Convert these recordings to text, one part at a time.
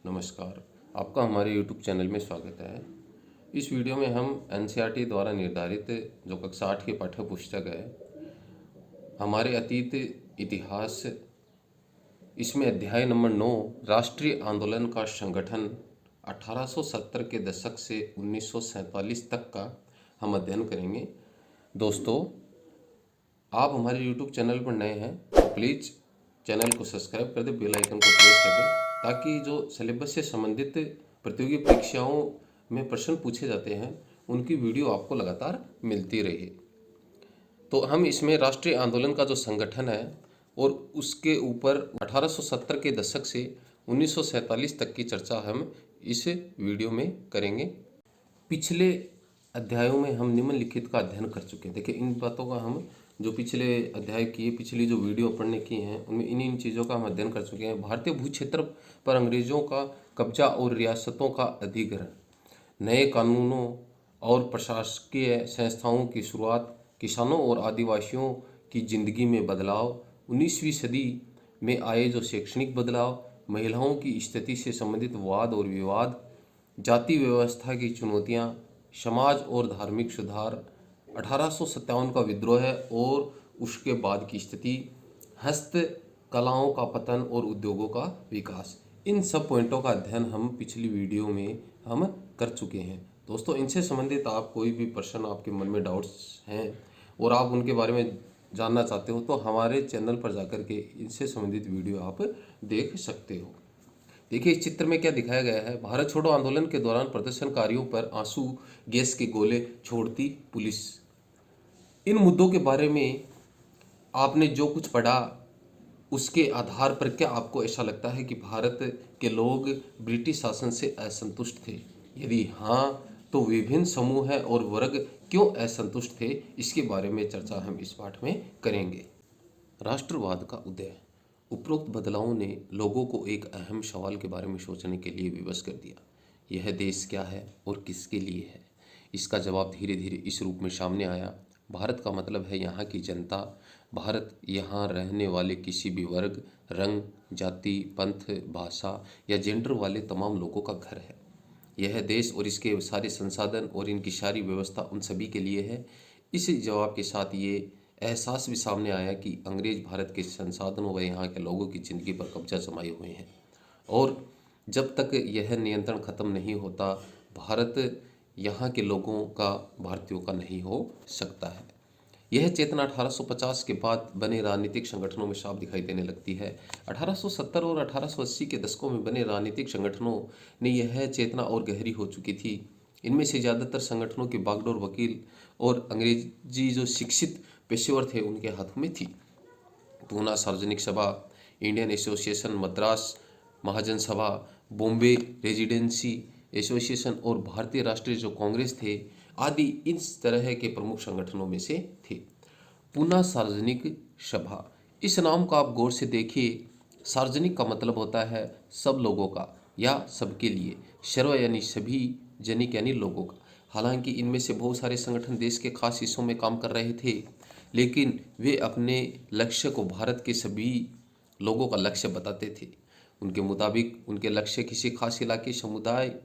नमस्कार, आपका हमारे YouTube चैनल में स्वागत है। इस वीडियो में हम एनसीईआरटी द्वारा निर्धारित जो कक्षा 8 की पाठ्य पुस्तक है हमारे अतीत इतिहास, इसमें अध्याय नंबर 9 राष्ट्रीय आंदोलन का संगठन 1870 के दशक से 1947 तक का हम अध्ययन करेंगे। दोस्तों, आप हमारे YouTube चैनल पर नए हैं तो प्लीज़ चैनल को सब्सक्राइब कर दें, बेल आइकन को प्रेस कर दें ताकि जो सिलेबस से संबंधित प्रतियोगी परीक्षाओं में प्रश्न पूछे जाते हैं उनकी वीडियो आपको लगातार मिलती रहे। तो हम इसमें राष्ट्रीय आंदोलन का जो संगठन है और उसके ऊपर 1870 के दशक से 1947 तक की चर्चा हम इस वीडियो में करेंगे। पिछले अध्यायों में हम निम्नलिखित का अध्ययन कर चुके हैं। देखिए, इन बातों का हम जो पिछले अध्याय किए, पिछली जो वीडियो पढ़ने की हैं उनमें इन चीज़ों का हम अध्ययन कर चुके हैं। भारतीय भू क्षेत्र पर अंग्रेजों का कब्जा और रियासतों का अधिग्रहण, नए कानूनों और प्रशासकीय संस्थाओं की शुरुआत, किसानों और आदिवासियों की जिंदगी में बदलाव, 19वीं सदी में आए जो शैक्षणिक बदलाव, महिलाओं की स्थिति से संबंधित वाद और विवाद, जाति व्यवस्था की चुनौतियां, समाज और धार्मिक सुधार, 1857 का विद्रोह और उसके बाद की स्थिति, हस्त कलाओं का पतन और उद्योगों का विकास। इन सब पॉइंटों का अध्ययन हम पिछली वीडियो में हम कर चुके हैं। दोस्तों, इनसे संबंधित आप कोई भी प्रश्न, आपके मन में डाउट्स हैं और आप उनके बारे में जानना चाहते हो तो हमारे चैनल पर जाकर के इनसे संबंधित वीडियो आप देख सकते हो। देखिए, इस चित्र में क्या दिखाया गया है। भारत छोड़ो आंदोलन के दौरान प्रदर्शनकारियों पर आंसू गैस के गोले छोड़ती पुलिस। इन मुद्दों के बारे में आपने जो कुछ पढ़ा उसके आधार पर क्या आपको ऐसा लगता है कि भारत के लोग ब्रिटिश शासन से असंतुष्ट थे? यदि हाँ, तो विभिन्न समूह और वर्ग क्यों असंतुष्ट थे, इसके बारे में चर्चा हम इस पाठ में करेंगे। राष्ट्रवाद का उदय। उपरोक्त बदलावों ने लोगों को एक अहम सवाल के बारे में सोचने के लिए विवश कर दिया। यह देश क्या है और किसके लिए है? इसका जवाब धीरे धीरे इस रूप में सामने आया। भारत का मतलब है यहाँ की जनता। भारत यहाँ रहने वाले किसी भी वर्ग, रंग, जाति, पंथ, भाषा या जेंडर वाले तमाम लोगों का घर है। यह देश और इसके सारे संसाधन और इनकी सारी व्यवस्था उन सभी के लिए है। इस जवाब के साथ ये एहसास भी सामने आया कि अंग्रेज भारत के संसाधनों व यहाँ के लोगों की ज़िंदगी पर कब्जा जमाए हुए हैं और जब तक यह नियंत्रण खत्म नहीं होता, भारत यहाँ के लोगों का, भारतीयों का नहीं हो सकता है। यह चेतना 1850 के बाद बने राजनीतिक संगठनों में साफ दिखाई देने लगती है। 1870 और 1880 के दशकों में बने राजनीतिक संगठनों ने यह चेतना और गहरी हो चुकी थी। इनमें से ज़्यादातर संगठनों के बागडोर वकील और अंग्रेजी जो शिक्षित पेशेवर थे उनके हाथों में थी। पूना सार्वजनिक सभा, इंडियन एसोसिएशन मद्रास महाजन सभा, बॉम्बे रेजिडेंसी एसोसिएशन और भारतीय राष्ट्रीय जो कांग्रेस थे आदि इस तरह के प्रमुख संगठनों में से थे। पूना सार्वजनिक सभा, इस नाम को आप गौर से देखिए। सार्वजनिक का मतलब होता है सब लोगों का या सबके लिए, सर्व यानी सभी, जनिक यानी लोगों का। हालांकि इनमें से बहुत सारे संगठन देश के खास हिस्सों में काम कर रहे थे, लेकिन वे अपने लक्ष्य को भारत के सभी लोगों का लक्ष्य बताते थे। उनके मुताबिक उनके लक्ष्य किसी खास इलाके, समुदाय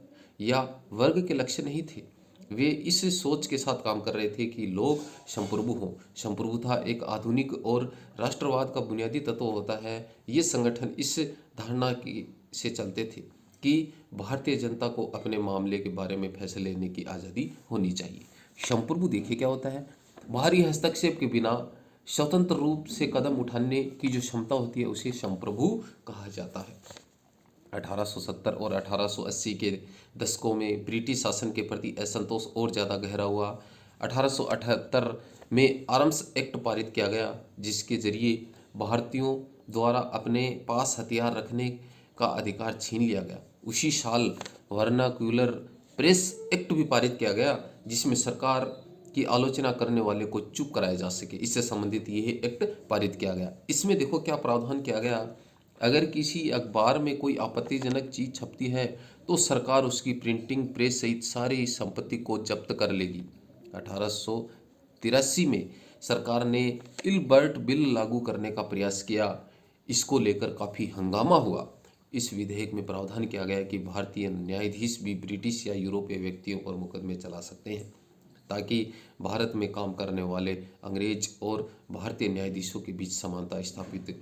या वर्ग के लक्ष्य नहीं थे। वे इस सोच के साथ काम कर रहे थे कि लोग संप्रभु हों। संप्रभुता एक आधुनिक और राष्ट्रवाद का बुनियादी तत्व होता है। ये संगठन इस धारणा की से चलते थे कि भारतीय जनता को अपने मामले के बारे में फैसले लेने की आज़ादी होनी चाहिए। संप्रभु देखिए क्या होता है, बाहरी हस्तक्षेप के बिना स्वतंत्र रूप से कदम उठाने की जो क्षमता होती है उसे संप्रभु कहा जाता है। 1870 और 1880 के दशकों में ब्रिटिश शासन के प्रति असंतोष और ज़्यादा गहरा हुआ। 1878 में आर्म्स एक्ट पारित किया गया जिसके जरिए भारतीयों द्वारा अपने पास हथियार रखने का अधिकार छीन लिया गया। उसी साल वर्नाक्यूलर प्रेस एक्ट भी पारित किया गया जिसमें सरकार की आलोचना करने वाले को चुप कराया जा सके। इससे संबंधित यह एक्ट पारित किया गया। इसमें देखो क्या प्रावधान किया गया, अगर किसी अखबार में कोई आपत्तिजनक चीज़ छपती है तो सरकार उसकी प्रिंटिंग प्रेस सहित सारी संपत्ति को जब्त कर लेगी। 1883 में सरकार ने इलबर्ट बिल लागू करने का प्रयास किया। इसको लेकर काफ़ी हंगामा हुआ। इस विधेयक में प्रावधान किया गया है कि भारतीय न्यायाधीश भी ब्रिटिश या यूरोपीय व्यक्तियों पर मुकदमे चला सकते हैं, ताकि भारत में काम करने वाले अंग्रेज और भारतीय न्यायाधीशों के बीच समानता स्थापित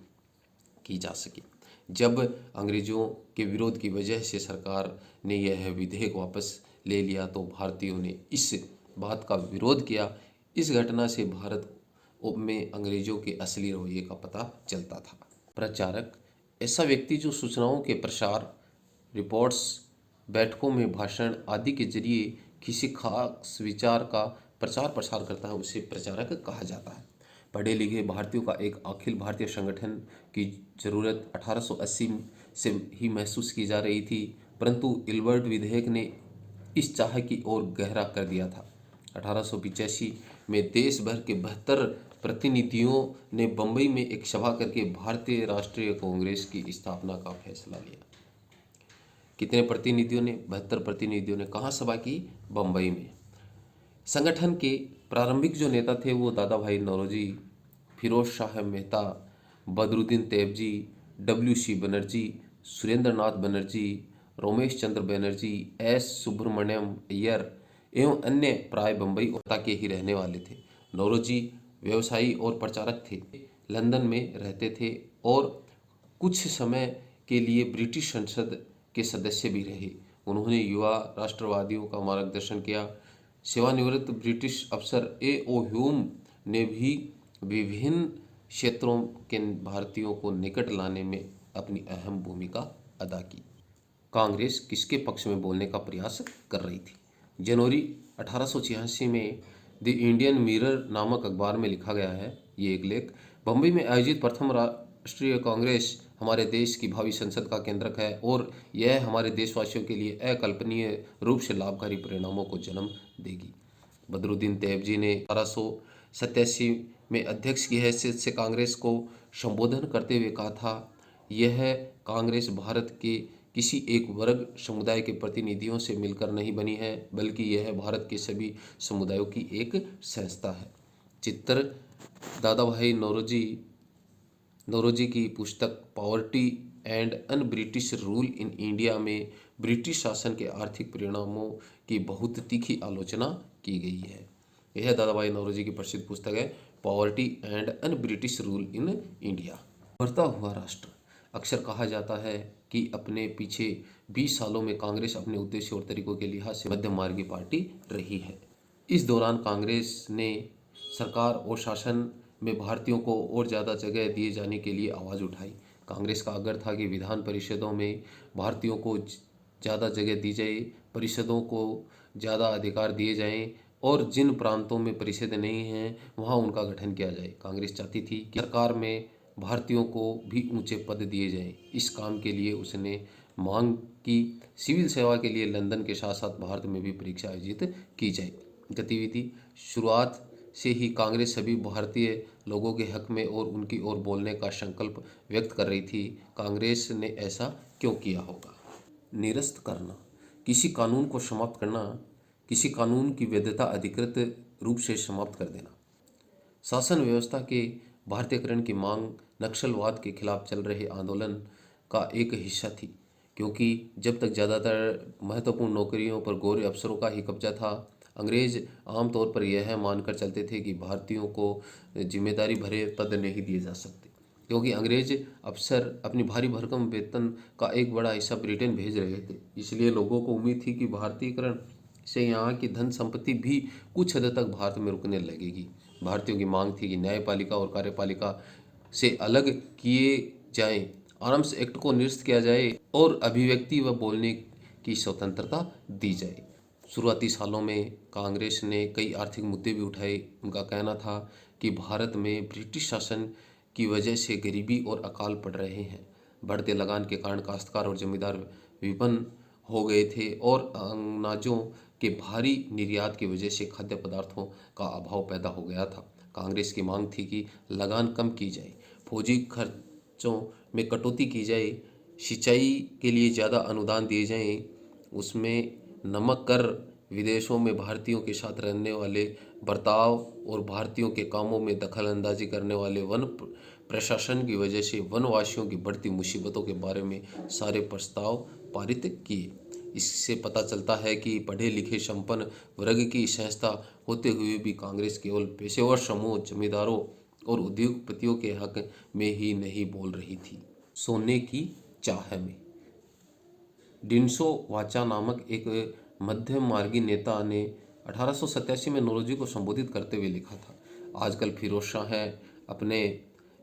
की जा सके। जब अंग्रेजों के विरोध की वजह से सरकार ने यह विधेयक वापस ले लिया तो भारतीयों ने इस बात का विरोध किया। इस घटना से भारत में अंग्रेजों के असली रवैये का पता चलता था। प्रचारक ऐसा व्यक्ति जो सूचनाओं के प्रसार, रिपोर्ट्स, बैठकों में भाषण आदि के जरिए किसी खास विचार का प्रचार प्रसार करता है, उसे प्रचारक कहा जाता है। पढ़े लिखे भारतीयों का एक अखिल भारतीय संगठन की जरूरत 1880 से ही महसूस की जा रही थी, परंतु इल्बर्ट विधेयक ने इस चाह की ओर गहरा कर दिया था। 1885 में देश भर के 72 प्रतिनिधियों ने बंबई में एक सभा करके भारतीय राष्ट्रीय कांग्रेस की स्थापना का फैसला लिया। कितने प्रतिनिधियों ने? 72 प्रतिनिधियों ने। कहाँ सभा की? बंबई में। संगठन के प्रारंभिक जो नेता थे वो दादा भाई नौरोजी, फिरोज शाह मेहता, बदरुद्दीन तैयबजी, WC बनर्जी, सुरेंद्र नाथ बनर्जी, रोमेश चंद्र बनर्जी, S सुब्रमण्यम अय्यर एवं अन्य प्राय बंबई और के ही रहने वाले थे। नौरोजी व्यवसायी और प्रचारक थे, लंदन में रहते थे और कुछ समय के लिए ब्रिटिश संसद के सदस्य भी रहे। उन्होंने युवा राष्ट्रवादियों का मार्गदर्शन किया। सेवानिवृत्त ब्रिटिश अफसर A.O. ह्यूम ने भी विभिन्न क्षेत्रों के भारतीयों को निकट लाने में अपनी अहम भूमिका अदा की। कांग्रेस किसके पक्ष में बोलने का प्रयास कर रही थी? जनवरी 1886 में द इंडियन मिरर नामक अखबार में लिखा गया है ये एक लेख, बंबई में आयोजित प्रथम राष्ट्रीय कांग्रेस हमारे देश की भावी संसद का केंद्रक है और यह हमारे देशवासियों के लिए अकल्पनीय रूप से लाभकारी परिणामों को जन्म देगी। बदरुद्दीन तैयबजी ने 1887 में अध्यक्ष की हैसियत से कांग्रेस को संबोधन करते हुए कहा था, यह कांग्रेस भारत के किसी एक वर्ग समुदाय के प्रतिनिधियों से मिलकर नहीं बनी है, बल्कि यह भारत के सभी समुदायों की एक संस्था है। चित्र दादा भाई नौरोजी की पुस्तक poverty and un British rule in India में ब्रिटिश शासन के आर्थिक परिणामों की बहुत तीखी आलोचना की गई है। यह दादा भाई नौरोजी की प्रसिद्ध पुस्तक है, poverty and un British rule in India. बढ़ता हुआ राष्ट्र अक्सर कहा जाता है कि अपने पीछे 20 सालों में कांग्रेस अपने उद्देश्य और तरीकों के लिहाज से मध्यम मार्गी पार्टी रही है। इस दौरान कांग्रेस ने सरकार और शासन में भारतीयों को और ज़्यादा जगह दिए जाने के लिए आवाज़ उठाई। कांग्रेस का आग्रह था कि विधान परिषदों में भारतीयों को ज़्यादा जगह दी जाए, परिषदों को ज़्यादा अधिकार दिए जाएं और जिन प्रांतों में परिषद नहीं हैं वहां उनका गठन किया जाए। कांग्रेस चाहती थी कि सरकार में भारतीयों को भी ऊंचे पद दिए जाएं। इस काम के लिए उसने मांग की सिविल सेवा के लिए लंदन के साथ साथ भारत में भी परीक्षा आयोजित की जाए। गतिविधि शुरुआत से ही कांग्रेस सभी भारतीय लोगों के हक में और उनकी ओर बोलने का संकल्प व्यक्त कर रही थी। कांग्रेस ने ऐसा क्यों किया होगा? निरस्त करना, किसी कानून को समाप्त करना, किसी कानून की वैधता अधिकृत रूप से समाप्त कर देना। शासन व्यवस्था के भारतीयकरण की मांग नक्सलवाद के खिलाफ चल रहे आंदोलन का एक हिस्सा थी, क्योंकि जब तक ज़्यादातर महत्वपूर्ण नौकरियों पर गोरे अफसरों का ही कब्जा था, अंग्रेज आमतौर पर यह मानकर चलते थे कि भारतीयों को जिम्मेदारी भरे पद नहीं दिए जा सकते, क्योंकि अंग्रेज अफसर अपनी भारी भरकम वेतन का एक बड़ा हिस्सा ब्रिटेन भेज रहे थे। इसलिए लोगों को उम्मीद थी कि भारतीयकरण से यहाँ की धन संपत्ति भी कुछ हद तक भारत में रुकने लगेगी। भारतीयों की मांग थी कि न्यायपालिका और कार्यपालिका से अलग किए जाएं, आर्म्स एक्ट को निरस्त किया जाए और अभिव्यक्ति व बोलने की स्वतंत्रता दी जाए। शुरुआती सालों में कांग्रेस ने कई आर्थिक मुद्दे भी उठाए। उनका कहना था कि भारत में ब्रिटिश शासन की वजह से गरीबी और अकाल पड़ रहे हैं। बढ़ते लगान के कारण काश्तकार और जमींदार विपन्न हो गए थे और अनाजों के भारी निर्यात की वजह से खाद्य पदार्थों का अभाव पैदा हो गया था। कांग्रेस की मांग थी कि लगान कम की जाए, फौजी खर्चों में कटौती की जाए, सिंचाई के लिए ज़्यादा अनुदान दिए जाएं, उसमें नमक कर, विदेशों में भारतीयों के साथ रहने वाले बर्ताव और भारतीयों के कामों में दखल अंदाजी करने वाले वन प्रशासन की वजह से वनवासियों की बढ़ती मुसीबतों के बारे में सारे प्रस्ताव पारित किए। इससे पता चलता है कि पढ़े लिखे संपन्न वर्ग की संस्था होते हुए भी कांग्रेस केवल पेशेवर समूह, जमींदारों और उद्योगपतियों के हक में ही नहीं बोल रही थी। सोने की चाह में डिनसो वाचा नामक एक मध्यम मार्गी नेता ने 1887 में नौरोजी को संबोधित करते हुए लिखा था, आजकल फिरोज शाह अपने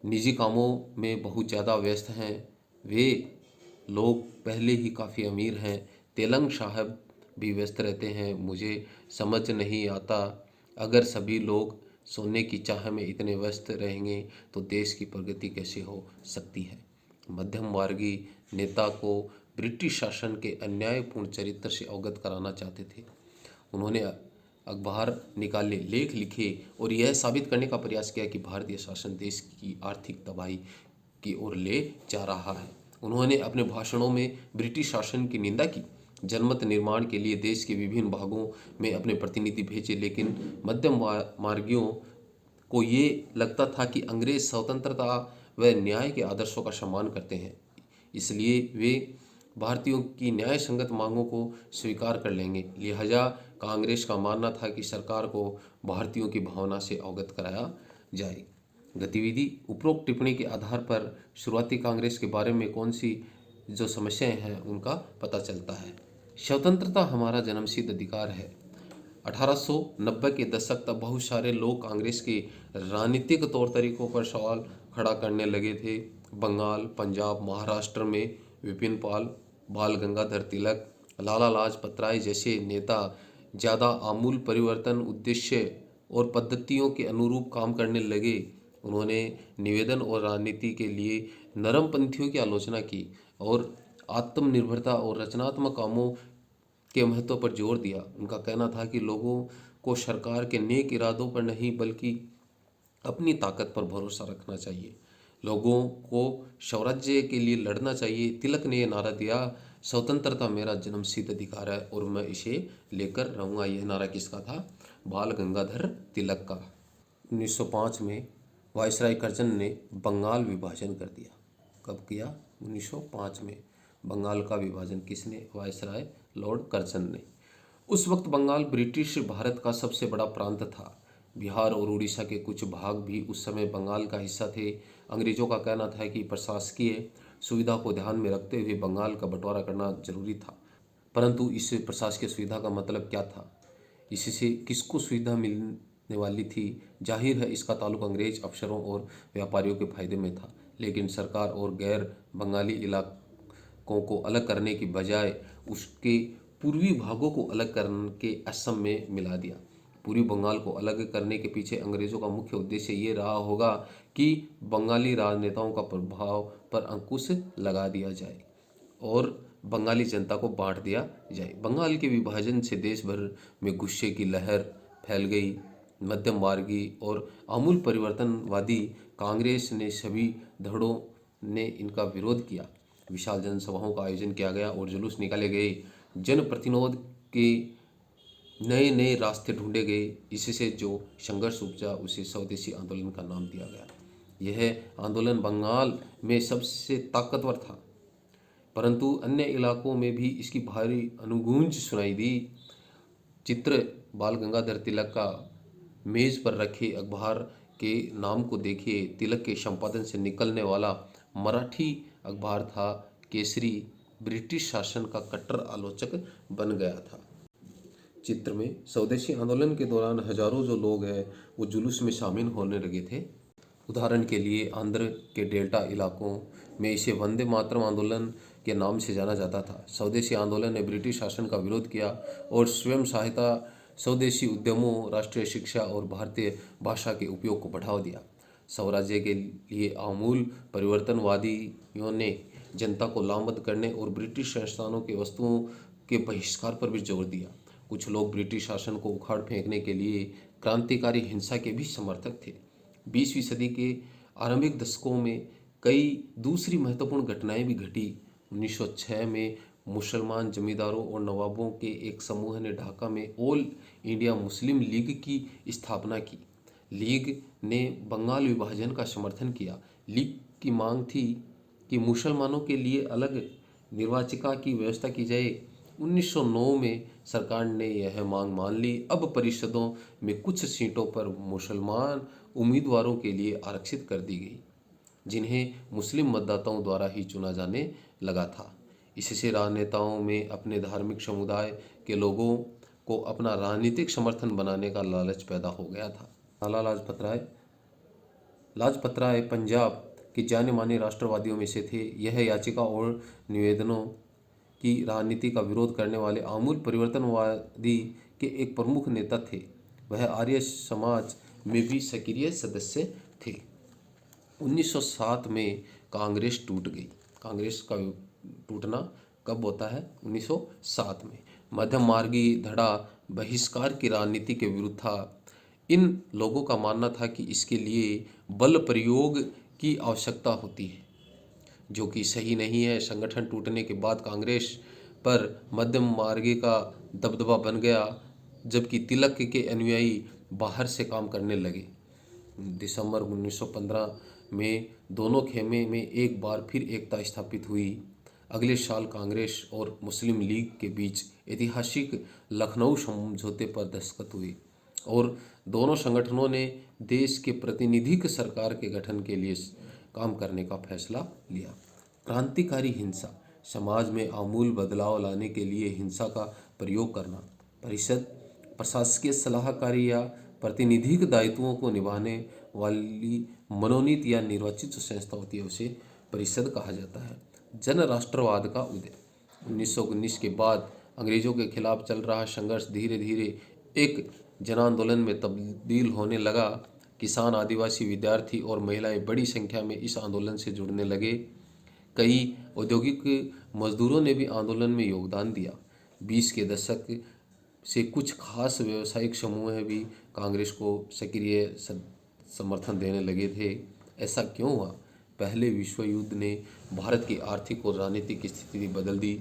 निजी कामों में बहुत ज़्यादा व्यस्त हैं। वे लोग पहले ही काफ़ी अमीर हैं। तेलंग साहब भी व्यस्त रहते हैं। मुझे समझ नहीं आता, अगर सभी लोग सोने की चाह में इतने व्यस्त रहेंगे तो देश की प्रगति कैसे हो सकती है। मध्यम वर्गीय नेता को ब्रिटिश शासन के अन्यायपूर्ण चरित्र से अवगत कराना चाहते थे। उन्होंने अखबार निकाले, लेख लिखे और यह साबित करने का प्रयास किया कि भारतीय शासन देश की आर्थिक तबाही की ओर ले जा रहा है। उन्होंने अपने भाषणों में ब्रिटिश शासन की निंदा की। जनमत निर्माण के लिए देश के विभिन्न भागों में अपने प्रतिनिधि भेजे, लेकिन मध्यम मार्गियों को ये लगता था कि अंग्रेज स्वतंत्रता व न्याय के आदर्शों का सम्मान करते हैं, इसलिए वे भारतीयों की न्याय संगत मांगों को स्वीकार कर लेंगे। लिहाजा कांग्रेस का मानना था कि सरकार को भारतीयों की भावना से अवगत कराया जाए। गतिविधि उपरोक्त टिप्पणी के आधार पर शुरुआती कांग्रेस के बारे में कौन सी जो समस्याएं हैं उनका पता चलता है। स्वतंत्रता हमारा जन्मसिद्ध अधिकार है। 1890 के दशक तक बहुत सारे लोग कांग्रेस के राजनीतिक तौर तरीकों पर सवाल खड़ा करने लगे थे। बंगाल, पंजाब, महाराष्ट्र में विपिन पाल, बाल गंगाधर तिलक, लाला लाजपत राय जैसे नेता ज़्यादा आमूल परिवर्तन, उद्देश्य और पद्धतियों के अनुरूप काम करने लगे। उन्होंने निवेदन और राजनीति के लिए नरमपंथियों की आलोचना की और आत्मनिर्भरता और रचनात्मक कामों के महत्व पर जोर दिया। उनका कहना था कि लोगों को सरकार के नेक इरादों पर नहीं बल्कि अपनी ताकत पर भरोसा रखना चाहिए। लोगों को स्वराज्य के लिए लड़ना चाहिए। तिलक ने यह नारा दिया, स्वतंत्रता मेरा जन्मसिद्ध अधिकार है और मैं इसे लेकर रहूँगा। यह नारा किसका था? बाल गंगाधर तिलक का। 1905 में वायसराय कर्जन ने बंगाल विभाजन कर दिया। कब किया? 1905 में। बंगाल का विभाजन किसने? वायसराय लॉर्ड कर्जन ने। उस वक्त बंगाल ब्रिटिश भारत का सबसे बड़ा प्रांत था। बिहार और उड़ीसा के कुछ भाग भी उस समय बंगाल का हिस्सा थे। अंग्रेजों का कहना था कि प्रशासकीय सुविधा को ध्यान में रखते हुए बंगाल का बंटवारा करना जरूरी था, परंतु इस प्रशासकीय सुविधा का मतलब क्या था? इससे किसको सुविधा मिलने वाली थी? जाहिर है इसका ताल्लुक अंग्रेज अफसरों और व्यापारियों के फायदे में था, लेकिन सरकार और गैर बंगाली इलाकों को अलग करने की बजाय उसके पूर्वी भागों को अलग करके असम में मिला दिया। पूर्वी बंगाल को अलग करने के पीछे अंग्रेजों का मुख्य उद्देश्य ये रहा होगा कि बंगाली राजनेताओं का प्रभाव पर अंकुश लगा दिया जाए और बंगाली जनता को बांट दिया जाए। बंगाल के विभाजन से देश भर में गुस्से की लहर फैल गई। मध्यम मार्गी और आमूल परिवर्तनवादी कांग्रेस ने सभी धड़ों ने इनका विरोध किया। विशाल जनसभाओं का आयोजन किया गया और जुलूस निकाले गए। जनप्रतिरोध के नए नए रास्ते ढूंढे गए। इससे जो संघर्ष उपजा उसे स्वदेशी आंदोलन का नाम दिया गया। यह आंदोलन बंगाल में सबसे ताकतवर था, परंतु अन्य इलाकों में भी इसकी भारी अनुगूंज सुनाई दी। चित्र बाल गंगाधर तिलक का मेज पर रखे अखबार के नाम को देखिए। तिलक के संपादन से निकलने वाला मराठी अखबार था केसरी ब्रिटिश शासन का कट्टर आलोचक बन गया था। चित्र में स्वदेशी आंदोलन के दौरान हजारों जो लोग हैं वो जुलूस में शामिल होने लगे थे। उदाहरण के लिए आंध्र के डेल्टा इलाकों में इसे वंदे मातरम आंदोलन के नाम से जाना जाता था। स्वदेशी आंदोलन ने ब्रिटिश शासन का विरोध किया और स्वयं सहायता, स्वदेशी उद्यमों, राष्ट्रीय शिक्षा और भारतीय भाषा के उपयोग को बढ़ावा दिया। स्वराज्य के लिए आमूल परिवर्तनवादियों ने जनता को लामबंद करने और ब्रिटिश संस्थानों के वस्तुओं के बहिष्कार पर भी जोर दिया। कुछ लोग ब्रिटिश शासन को उखाड़ फेंकने के लिए क्रांतिकारी हिंसा के भी समर्थक थे। 20वीं सदी के आरंभिक दशकों में कई दूसरी महत्वपूर्ण घटनाएं भी घटी। 1906 में मुसलमान जमींदारों और नवाबों के एक समूह ने ढाका में ऑल इंडिया मुस्लिम लीग की स्थापना की। लीग ने बंगाल विभाजन का समर्थन किया, लीग की मांग थी कि मुसलमानों के लिए अलग निर्वाचिका की व्यवस्था की जाए। 1909 में सरकार ने यह मांग मान ली। अब परिषदों में कुछ सीटों पर मुसलमान उम्मीदवारों के लिए आरक्षित कर दी गई, जिन्हें मुस्लिम मतदाताओं द्वारा ही चुना जाने लगा था। इससे राजनेताओं में अपने धार्मिक समुदाय के लोगों को अपना राजनीतिक समर्थन बनाने का लालच पैदा हो गया था। लाला लाजपत राय पंजाब के जाने माने राष्ट्रवादियों में से थे। यह याचिका और निवेदनों की राजनीति का विरोध करने वाले आमूल परिवर्तनवादी के एक प्रमुख नेता थे। वह आर्य समाज में भी सक्रिय सदस्य थे। 1907 में कांग्रेस टूट गई। कांग्रेस का टूटना कब होता है? 1907 में। मध्यम मार्गी धड़ा बहिष्कार की राजनीति के विरुद्ध था। इन लोगों का मानना था कि इसके लिए बल प्रयोग की आवश्यकता होती है, जो कि सही नहीं है। संगठन टूटने के बाद कांग्रेस पर मध्यम मार्गी का दबदबा बन गया, जबकि तिलक के अनुयायी बाहर से काम करने लगे। दिसंबर 1915 में दोनों खेमे में एक बार फिर एकता स्थापित हुई। अगले साल कांग्रेस और मुस्लिम लीग के बीच ऐतिहासिक लखनऊ समझौते पर दस्तखत हुए और दोनों संगठनों ने देश के प्रतिनिधिक सरकार के गठन के लिए काम करने का फैसला लिया। क्रांतिकारी हिंसा, समाज में आमूल बदलाव लाने के लिए हिंसा का प्रयोग करना। परिषद प्रशासकीय सलाहकारी या प्रतिनिधिक दायित्वों को निभाने वाली मनोनीत या निर्वाचित संस्था होती है, उसे परिषद कहा जाता है। जन राष्ट्रवाद का उदय। 1919 के बाद अंग्रेजों के खिलाफ चल रहा संघर्ष धीरे धीरे एक जन आंदोलन में तब्दील होने लगा। किसान, आदिवासी, विद्यार्थी और महिलाएं बड़ी संख्या में इस आंदोलन से जुड़ने लगे। कई औद्योगिक मजदूरों ने भी आंदोलन में योगदान दिया। 20 के दशक से कुछ खास व्यावसायिक समूह भी कांग्रेस को सक्रिय समर्थन देने लगे थे। ऐसा क्यों हुआ? पहले विश्व युद्ध ने भारत की आर्थिक और राजनीतिक स्थिति बदल दी।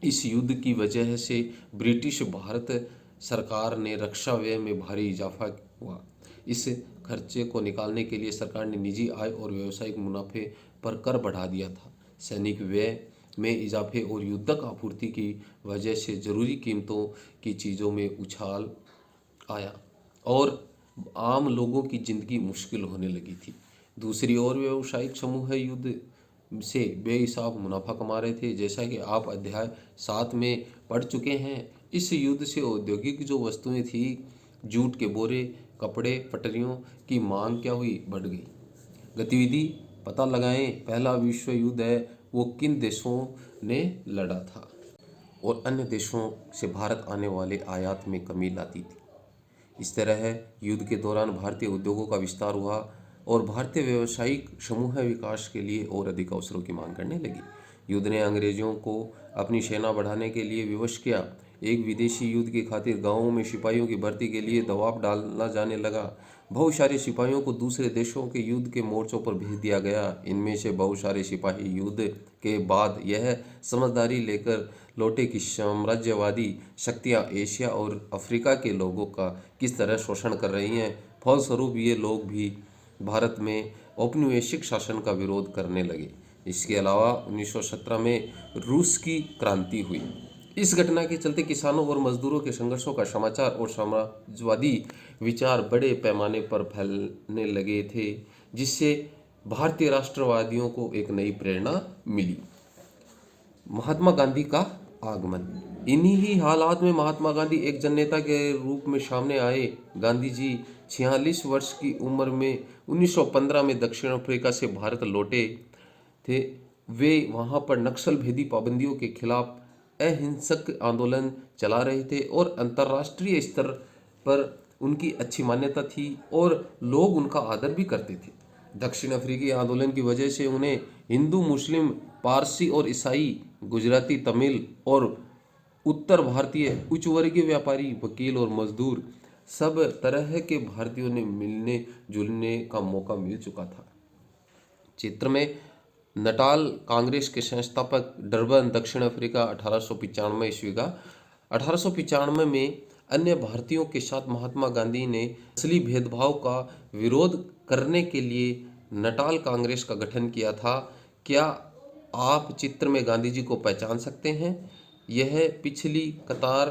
इस युद्ध की वजह से ब्रिटिश भारत सरकार ने रक्षा व्यय में भारी इजाफा हुआ। इस खर्चे को निकालने के लिए सरकार ने निजी आय और व्यावसायिक मुनाफे पर कर बढ़ा दिया था। सैनिक व्यय में इजाफे और युद्धक आपूर्ति की वजह से जरूरी कीमतों की चीज़ों में उछाल आया और आम लोगों की जिंदगी मुश्किल होने लगी थी। दूसरी ओर व्यावसायिक समूह युद्ध से बेहिसाब मुनाफा कमा रहे थे। जैसा कि आप अध्याय 7 में पढ़ चुके हैं, इस युद्ध से औद्योगिक जो वस्तुएं थी, जूट के बोरे, कपड़े, पटरियों की मांग क्या हुई? बढ़ गई। गतिविधि पता लगाएं, पहला विश्व युद्ध है वो किन देशों ने लड़ा था और अन्य देशों से भारत आने वाले आयात में कमी लाती थी। इस तरह युद्ध के दौरान भारतीय उद्योगों का विस्तार हुआ और भारतीय व्यावसायिक समूह विकास के लिए और अधिक अवसरों की मांग करने लगी। युद्ध ने अंग्रेजों को अपनी सेना बढ़ाने के लिए विवश किया। एक विदेशी युद्ध की खातिर गांवों में सिपाहियों की भर्ती के लिए दबाव डाला जाने लगा। बहुत सारे सिपाहियों को दूसरे देशों के युद्ध के मोर्चों पर भेज दिया गया। इनमें से बहुत सारे सिपाही युद्ध के बाद यह समझदारी लेकर लौटे कि साम्राज्यवादी शक्तियां एशिया और अफ्रीका के लोगों का किस तरह शोषण कर रही हैं। फलस्वरूप ये लोग भी भारत में औपनिवेशिक शासन का विरोध करने लगे। इसके अलावा 1917 में रूस की क्रांति हुई। इस घटना के चलते किसानों और मजदूरों के संघर्षों का समाचार और साम्राज्यवादी विचार बड़े पैमाने पर फैलने लगे थे, जिससे भारतीय राष्ट्रवादियों को एक नई प्रेरणा मिली। महात्मा गांधी का आगमन। इन्हीं ही हालात में महात्मा गांधी एक जननेता के रूप में सामने आए। गांधी जी 46 वर्ष की उम्र में 1915 में दक्षिण अफ्रीका से भारत लौटे थे। वे वहां पर नक्सल भेदी पाबंदियों के खिलाफ अहिंसक आंदोलन चला रहे थे और अंतर्राष्ट्रीय स्तर पर उनकी अच्छी मान्यता थी और लोग उनका आदर भी करते थे। दक्षिण अफ्रीकी आंदोलन की वजह से उन्हें हिंदू, मुस्लिम, पारसी और ईसाई, गुजराती, तमिल और उत्तर भारतीय उच्च वर्गीय व्यापारी, वकील और मजदूर सब तरह के भारतीयों ने मिलने जुलने का मौका मिल चुका था। चित्र में नटाल कांग्रेस के संस्थापक, डरबन, दक्षिण अफ्रीका, 1895 ईस्वी का। 1895 में अन्य भारतीयों के साथ महात्मा गांधी ने असली भेदभाव का विरोध करने के लिए नटाल कांग्रेस का गठन किया था। क्या आप चित्र में गांधी जी को पहचान सकते हैं? यह पिछली कतार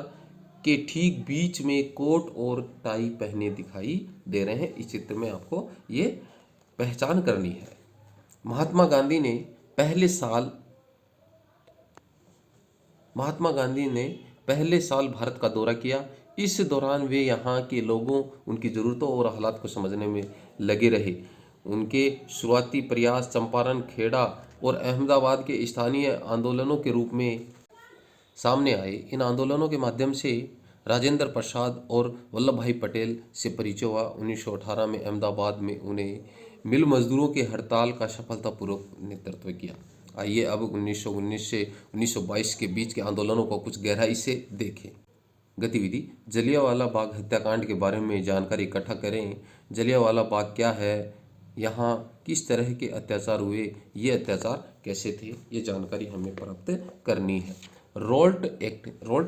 के ठीक बीच में कोट और टाई पहने दिखाई दे रहे हैं। इस चित्र में आपको ये पहचान करनी है। महात्मा गांधी ने पहले साल भारत का दौरा किया। इस दौरान वे यहाँ के लोगों, उनकी ज़रूरतों और हालात को समझने में लगे रहे। उनके शुरुआती प्रयास चंपारण, खेड़ा और अहमदाबाद के स्थानीय आंदोलनों के रूप में सामने आए। इन आंदोलनों के माध्यम से राजेंद्र प्रसाद और वल्लभ भाई पटेल से परिचय हुआ। 1918 में अहमदाबाद में उन्हें मिल मजदूरों के हड़ताल का सफलतापूर्वक नेतृत्व किया। आइए अब 1919 से 1922 के बीच के आंदोलनों को कुछ गहराई से देखें। गतिविधि: जलियांवाला बाग हत्याकांड के बारे में जानकारी इकट्ठा करें। जलियांवाला बाग क्या है, यहाँ किस तरह के अत्याचार हुए, ये अत्याचार कैसे थे, ये जानकारी हमें प्राप्त करनी है। रोल्ट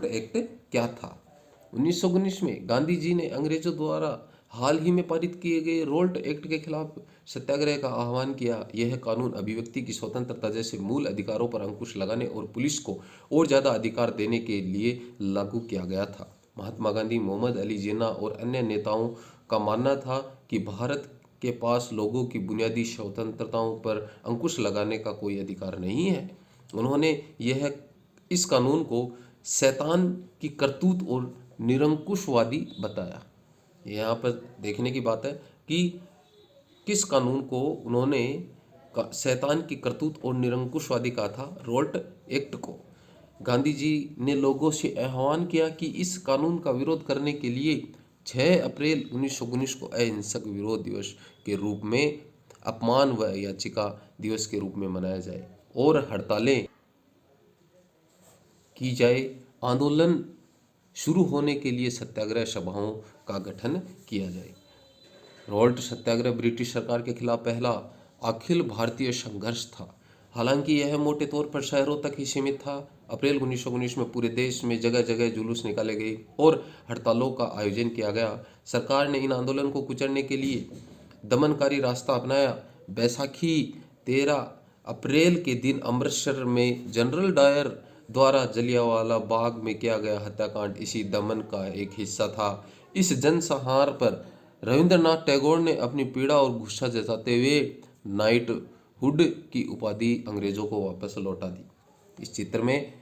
एक्ट क्या था? 1919 में गांधी जी ने अंग्रेजों द्वारा हाल ही में पारित किए गए रोल्ट एक्ट के खिलाफ सत्याग्रह का आह्वान किया। यह कानून अभिव्यक्ति की स्वतंत्रता जैसे मूल अधिकारों पर अंकुश लगाने और पुलिस को और ज़्यादा अधिकार देने के लिए लागू किया गया था। महात्मा गांधी, मोहम्मद अली जिन्ना और अन्य नेताओं का मानना था कि भारत के पास लोगों की बुनियादी स्वतंत्रताओं पर अंकुश लगाने का कोई अधिकार नहीं है। उन्होंने इस कानून को शैतान की करतूत और निरंकुशवादी बताया। यहाँ पर देखने की बात है कि किस कानून को उन्होंने शैतान की करतूत और निरंकुशवादी कहा था? रोल्ट एक्ट को। गांधी जी ने लोगों से आह्वान किया कि इस कानून का विरोध करने के लिए 6 अप्रैल 1919 को अहिंसक विरोध दिवस के रूप में, अपमान व याचिका दिवस के रूप में मनाया जाए और हड़तालें की जाए। आंदोलन शुरू होने के लिए सत्याग्रह सभाओं का गठन किया जाए। रोल्ट सत्याग्रह ब्रिटिश सरकार के खिलाफ पहला अखिल भारतीय संघर्ष था। हालांकि यह मोटे तौर पर शहरों तक ही सीमित था। अप्रैल 1919 में पूरे देश में जगह जगह जुलूस निकाले गए और हड़तालों का आयोजन किया गया। सरकार ने इन आंदोलन को कुचलने के लिए दमनकारी रास्ता अपनाया। बैसाखी 13 अप्रैल के दिन अमृतसर में जनरल डायर द्वारा जलियांवाला बाग में किया गया हत्याकांड इसी दमन का एक हिस्सा था। इस जनसंहार पर रविंद्रनाथ टैगोर ने अपनी पीड़ा और गुस्सा जताते हुए नाइटहुड की उपाधि अंग्रेजों को वापस लौटा दी। इस चित्र में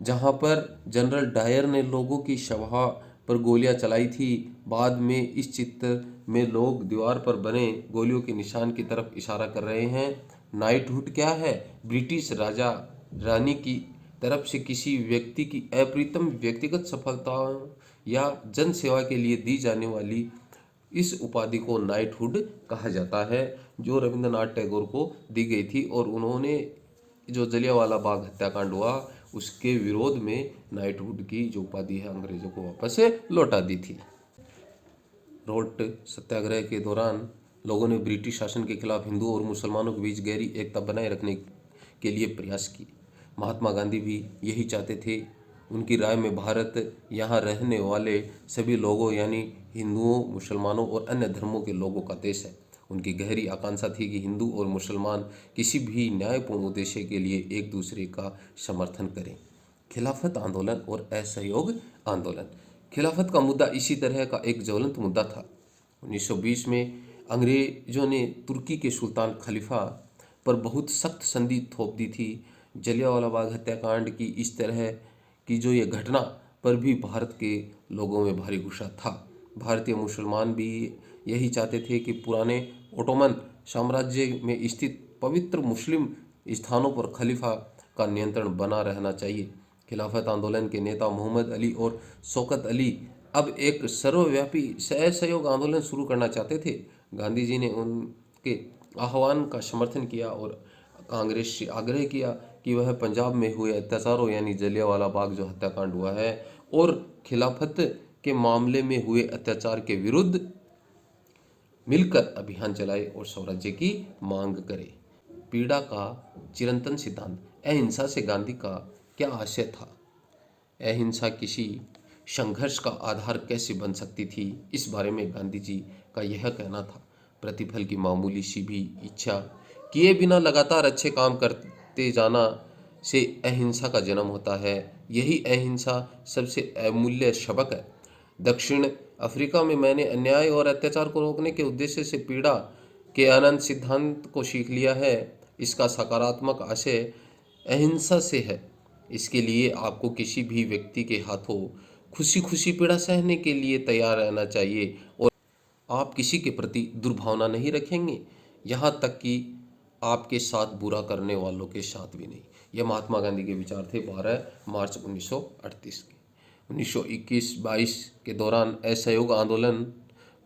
जहां पर जनरल डायर ने लोगों की सभा पर गोलियां चलाई थी, बाद में इस चित्र में लोग दीवार पर बने गोलियों के निशान की तरफ इशारा कर रहे हैं। नाइटहुड क्या है? ब्रिटिश राजा रानी की तरफ से किसी व्यक्ति की अप्रितम व्यक्तिगत सफलताओं या जन सेवा के लिए दी जाने वाली इस उपाधि को नाइटहुड कहा जाता है, जो रविंद्रनाथ टैगोर को दी गई थी और उन्होंने जो जलियांवाला बाग हत्याकांड हुआ उसके विरोध में नाइटहुड की जो उपाधि है अंग्रेजों को वापस लौटा दी थी। रोल्ट सत्याग्रह के दौरान लोगों ने ब्रिटिश शासन के खिलाफ हिंदुओं और मुसलमानों के बीच गहरी एकता बनाए रखने के लिए प्रयास किए। महात्मा गांधी भी यही चाहते थे। उनकी राय में भारत यहाँ रहने वाले सभी लोगों यानी हिंदुओं, मुसलमानों और अन्य धर्मों के लोगों का देश है। उनकी गहरी आकांक्षा थी कि हिंदू और मुसलमान किसी भी न्यायपूर्ण उद्देश्य के लिए एक दूसरे का समर्थन करें। खिलाफत आंदोलन और असहयोग आंदोलन। खिलाफत का मुद्दा इसी तरह का एक ज्वलंत मुद्दा था। 1920 में अंग्रेजों ने तुर्की के सुल्तान खलीफा पर बहुत सख्त संधि थोप दी थी। जलियांवाला बाग हत्याकांड की इस तरह की जो ये घटना पर भी भारत के लोगों में भारी गुस्सा था। भारतीय मुसलमान भी यही चाहते थे कि पुराने ओटोमन साम्राज्य में स्थित पवित्र मुस्लिम स्थानों पर खलीफा का नियंत्रण बना रहना चाहिए। खिलाफत आंदोलन के नेता मोहम्मद अली और शौकत अली अब एक सर्वव्यापी असहयोग आंदोलन शुरू करना चाहते थे। गांधी जी ने उनके आह्वान का समर्थन किया और कांग्रेस से आग्रह किया कि वह पंजाब में हुए अत्याचारों यानी जलियांवाला बाग जो हत्याकांड हुआ है और खिलाफत के मामले में हुए अत्याचार के विरुद्ध मिलकर अभियान चलाए और स्वराज्य की मांग करे। पीड़ा का चिरंतन सिद्धांत। अहिंसा से गांधी का क्या आशय था? अहिंसा किसी संघर्ष का आधार कैसे बन सकती थी, इस बारे में गांधी जी का यह कहना था। प्रतिफल की मामूली सी भी इच्छा किए बिना लगातार अच्छे काम करते जाना से अहिंसा का जन्म होता है। यही अहिंसा सबसे अमूल्य सबक है। दक्षिण अफ्रीका में मैंने अन्याय और अत्याचार को रोकने के उद्देश्य से पीड़ा के अनंत सिद्धांत को सीख लिया है। इसका सकारात्मक आशय अहिंसा से है। इसके लिए आपको किसी भी व्यक्ति के हाथों खुशी खुशी पीड़ा सहने के लिए तैयार रहना चाहिए और आप किसी के प्रति दुर्भावना नहीं रखेंगे, यहाँ तक कि आपके साथ बुरा करने वालों के साथ भी नहीं। यह महात्मा गांधी के विचार थे 12 मार्च 1938 के। 1921-22 के दौरान असहयोग आंदोलन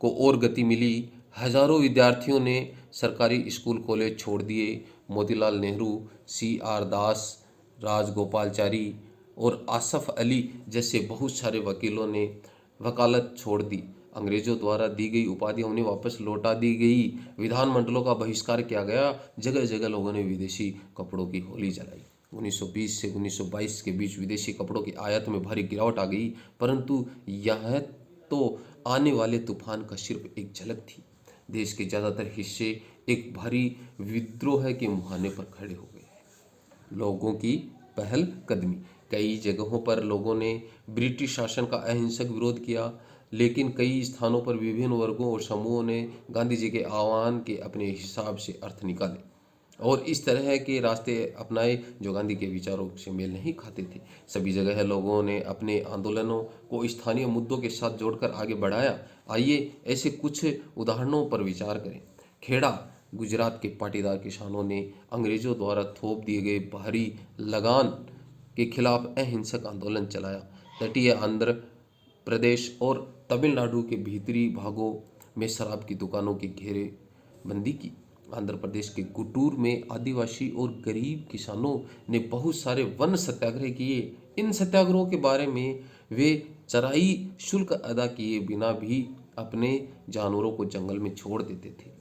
को और गति मिली। हजारों विद्यार्थियों ने सरकारी स्कूल कॉलेज छोड़ दिए। मोतीलाल नेहरू, CR दास, राजगोपालचारी और आसफ अली जैसे बहुत सारे वकीलों ने वकालत छोड़ दी। अंग्रेजों द्वारा दी गई उपाधियां उन्हें वापस लौटा दी गई। विधानमंडलों का बहिष्कार किया गया। जगह जगह लोगों ने विदेशी कपड़ों की होली जलाई। 1920 से 1922 के बीच विदेशी कपड़ों की आयात में भारी गिरावट आ गई, परंतु यह तो आने वाले तूफान का सिर्फ एक झलक थी। देश के ज़्यादातर हिस्से एक भारी विद्रोह के मुहाने पर खड़े हो गए। लोगों की पहल कदमी। कई जगहों पर लोगों ने ब्रिटिश शासन का अहिंसक विरोध किया, लेकिन कई स्थानों पर विभिन्न वर्गों और समूहों ने गांधी जी के आह्वान के अपने हिसाब से अर्थ निकाले और इस तरह के रास्ते अपनाए जो गांधी के विचारों से मेल नहीं खाते थे। सभी जगह लोगों ने अपने आंदोलनों को स्थानीय मुद्दों के साथ जोड़कर आगे बढ़ाया। आइए ऐसे कुछ उदाहरणों पर विचार करें। खेड़ा, गुजरात के पाटीदार किसानों ने अंग्रेजों द्वारा थोप दिए गए भारी लगान के खिलाफ अहिंसक आंदोलन चलाया। तटीय आंध्र प्रदेश और तमिलनाडु के भीतरी भागों में शराब की दुकानों की घेरेबंदी की। आंध्र प्रदेश के गुटूर में आदिवासी और गरीब किसानों ने बहुत सारे वन सत्याग्रह किए। इन सत्याग्रहों के बारे में वे चराई शुल्क अदा किए बिना भी अपने जानवरों को जंगल में छोड़ देते थे।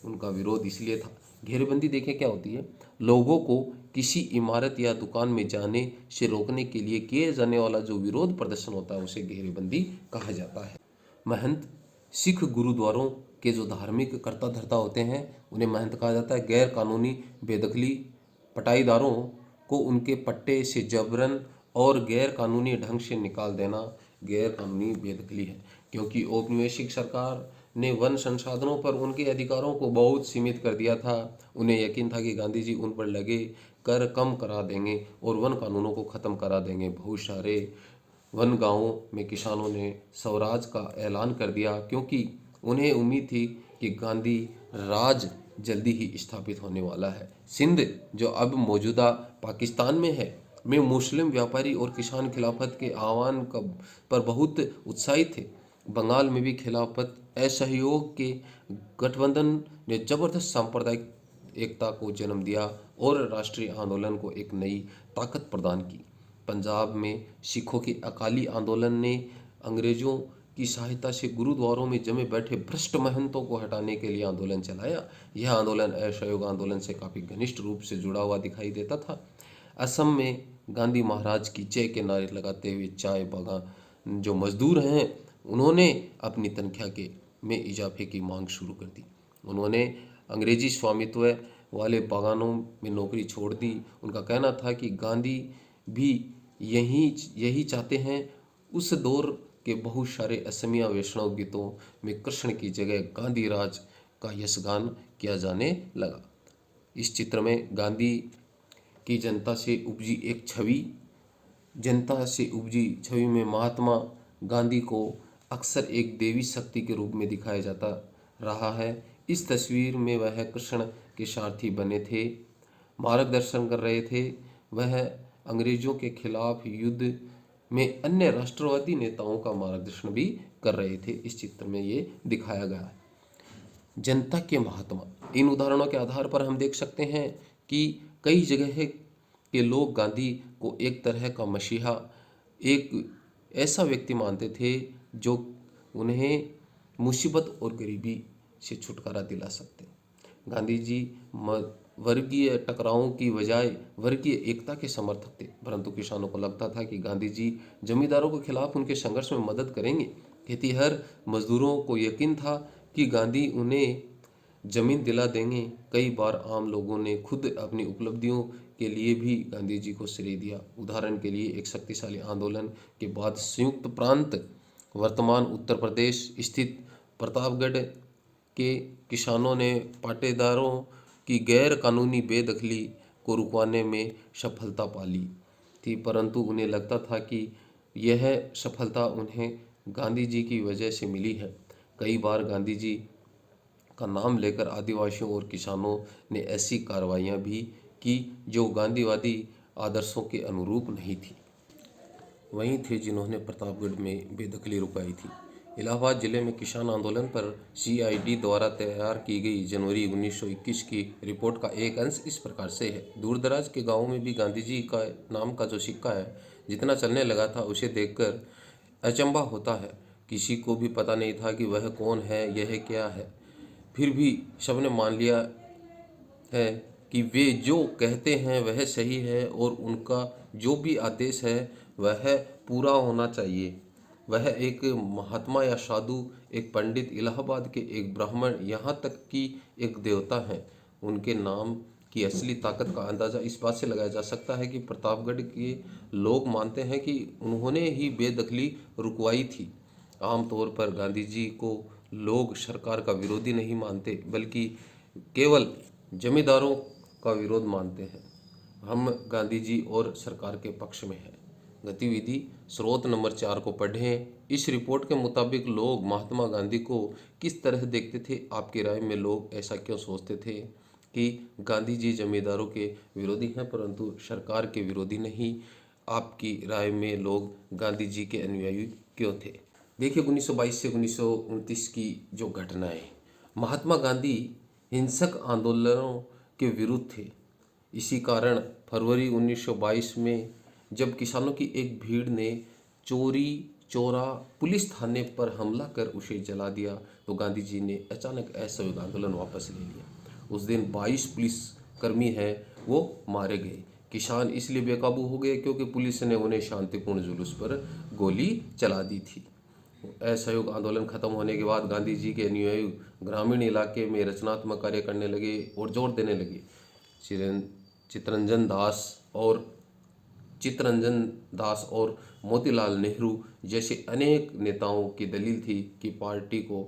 उनका विरोध इसलिए था। घेरेबंदी देखें क्या होती है। लोगों को किसी इमारत या दुकान में जाने से रोकने के लिए किए जाने वाला जो विरोध प्रदर्शन होता है उसे घेरेबंदी कहा जाता है। महंत, सिख गुरुद्वारों के जो धार्मिक कर्ता धर्ता होते हैं उन्हें महंत कहा जाता है। गैर कानूनी बेदखली, पटाईदारों को उनके पट्टे से जबरन और गैर कानूनी ढंग से निकाल देना गैर कानूनी बेदखली है, क्योंकि औपनिवेशिक सरकार ने वन संसाधनों पर उनके अधिकारों को बहुत सीमित कर दिया था। उन्हें यकीन था कि गांधी जी उन पर लगे कर कम करा देंगे और वन कानूनों को ख़त्म करा देंगे। बहुत सारे वन गांवों में किसानों ने स्वराज का ऐलान कर दिया, क्योंकि उन्हें उम्मीद थी कि गांधी राज जल्दी ही स्थापित होने वाला है। सिंध, जो अब मौजूदा पाकिस्तान में है, में मुस्लिम व्यापारी और किसान खिलाफत के आह्वान पर बहुत उत्साहित थे। बंगाल में भी खिलाफत असहयोग के गठबंधन ने जबरदस्त सांप्रदायिक एकता को जन्म दिया और राष्ट्रीय आंदोलन को एक नई ताकत प्रदान की। पंजाब में सिखों के अकाली आंदोलन ने अंग्रेजों की सहायता से गुरुद्वारों में जमे बैठे भ्रष्ट महंतों को हटाने के लिए आंदोलन चलाया। यह आंदोलन असहयोग आंदोलन से काफ़ी घनिष्ठ रूप से जुड़ा हुआ दिखाई देता था। असम में गांधी महाराज की जय के नारे लगाते हुए चाय बागान जो मजदूर हैं उन्होंने अपनी तनख्वाह के में इजाफे की मांग शुरू कर दी। उन्होंने अंग्रेजी स्वामित्व वाले बागानों में नौकरी छोड़ दी। उनका कहना था कि गांधी भी यही चाहते हैं। उस दौर के बहुत सारे असमिया वैष्णव गीतों में कृष्ण की जगह गांधी राज का यशगान किया जाने लगा। इस चित्र में गांधी की जनता से उपजी छवि में महात्मा गांधी को अक्सर एक देवी शक्ति के रूप में दिखाया जाता रहा है। इस तस्वीर में वह कृष्ण के सारथी बने थे, मार्गदर्शन कर रहे थे। वह अंग्रेजों के खिलाफ युद्ध में अन्य राष्ट्रवादी नेताओं का मार्गदर्शन भी कर रहे थे। इस चित्र में ये दिखाया गया है। जनता के महात्मा, इन उदाहरणों के आधार पर हम देख सकते हैं कि कई जगह के लोग गांधी को एक तरह का मसीहा, एक ऐसा व्यक्ति मानते थे जो उन्हें मुसीबत और गरीबी से छुटकारा दिला सकते। गांधी जी वर्गीय टकरावों की बजाय वर्गीय एकता के समर्थक थे, परंतु किसानों को लगता था कि गांधी जी जमींदारों के खिलाफ उनके संघर्ष में मदद करेंगे। खेतीहर मजदूरों को यकीन था कि गांधी उन्हें जमीन दिला देंगे। कई बार आम लोगों ने खुद अपनी उपलब्धियों के लिए भी गांधी जी को श्रेय दिया। उदाहरण के लिए एक शक्तिशाली आंदोलन के बाद संयुक्त प्रांत वर्तमान उत्तर प्रदेश स्थित प्रतापगढ़ के किसानों ने पाटेदारों की गैर कानूनी बेदखली को रुकवाने में सफलता पा ली थी, परंतु उन्हें लगता था कि यह सफलता उन्हें गांधी जी की वजह से मिली है। कई बार गांधी जी का नाम लेकर आदिवासियों और किसानों ने ऐसी कार्रवाइयाँ भी की जो गांधीवादी आदर्शों के अनुरूप नहीं थी। वहीं थे जिन्होंने प्रतापगढ़ में बेदखली रुकाई थी। इलाहाबाद जिले में किसान आंदोलन पर सीआईडी द्वारा तैयार की गई जनवरी 1921 की रिपोर्ट का एक अंश इस प्रकार से है। दूरदराज के गांवों में भी गांधी जी का नाम का जो सिक्का है जितना चलने लगा था, उसे देखकर अचंभा होता है। किसी को भी पता नहीं था कि वह कौन है, यह क्या है। फिर भी सबने मान लिया है कि वे जो कहते हैं वह सही है और उनका जो भी आदेश है वह पूरा होना चाहिए। वह एक महात्मा या साधु, एक पंडित, इलाहाबाद के एक ब्राह्मण, यहाँ तक कि एक देवता हैं। उनके नाम की असली ताकत का अंदाज़ा इस बात से लगाया जा सकता है कि प्रतापगढ़ के लोग मानते हैं कि उन्होंने ही बेदखली रुकवाई थी। आमतौर पर गांधी जी को लोग सरकार का विरोधी नहीं मानते, बल्कि केवल जमींदारों का विरोध मानते हैं। हम गांधी जी और सरकार के पक्ष में हैं। गतिविधि स्रोत नंबर 4 को पढ़ें। इस रिपोर्ट के मुताबिक लोग महात्मा गांधी को किस तरह देखते थे? आपकी राय में लोग ऐसा क्यों सोचते थे कि गांधी जी जमींदारों के विरोधी हैं परंतु सरकार के विरोधी नहीं? आपकी राय में लोग गांधी जी के अनुयायी क्यों थे? देखिए, 1922 से 1929 की जो घटनाएं, महात्मा गांधी हिंसक आंदोलनों के विरुद्ध थे। इसी कारण फरवरी 1922 में जब किसानों की एक भीड़ ने चोरी चौरा पुलिस थाने पर हमला कर उसे जला दिया, तो गांधी जी ने अचानक असहयोग आंदोलन वापस ले लिया। उस दिन 22 पुलिसकर्मी हैं वो मारे गए। किसान इसलिए बेकाबू हो गए क्योंकि पुलिस ने उन्हें शांतिपूर्ण जुलूस पर गोली चला दी थी। असहयोग आंदोलन खत्म होने के बाद गांधी जी के अनुयायी ग्रामीण इलाके में रचनात्मक कार्य करने लगे और जोर देने लगे। चित्तरंजन दास और चित्तरंजन दास और मोतीलाल नेहरू जैसे अनेक नेताओं की दलील थी कि पार्टी को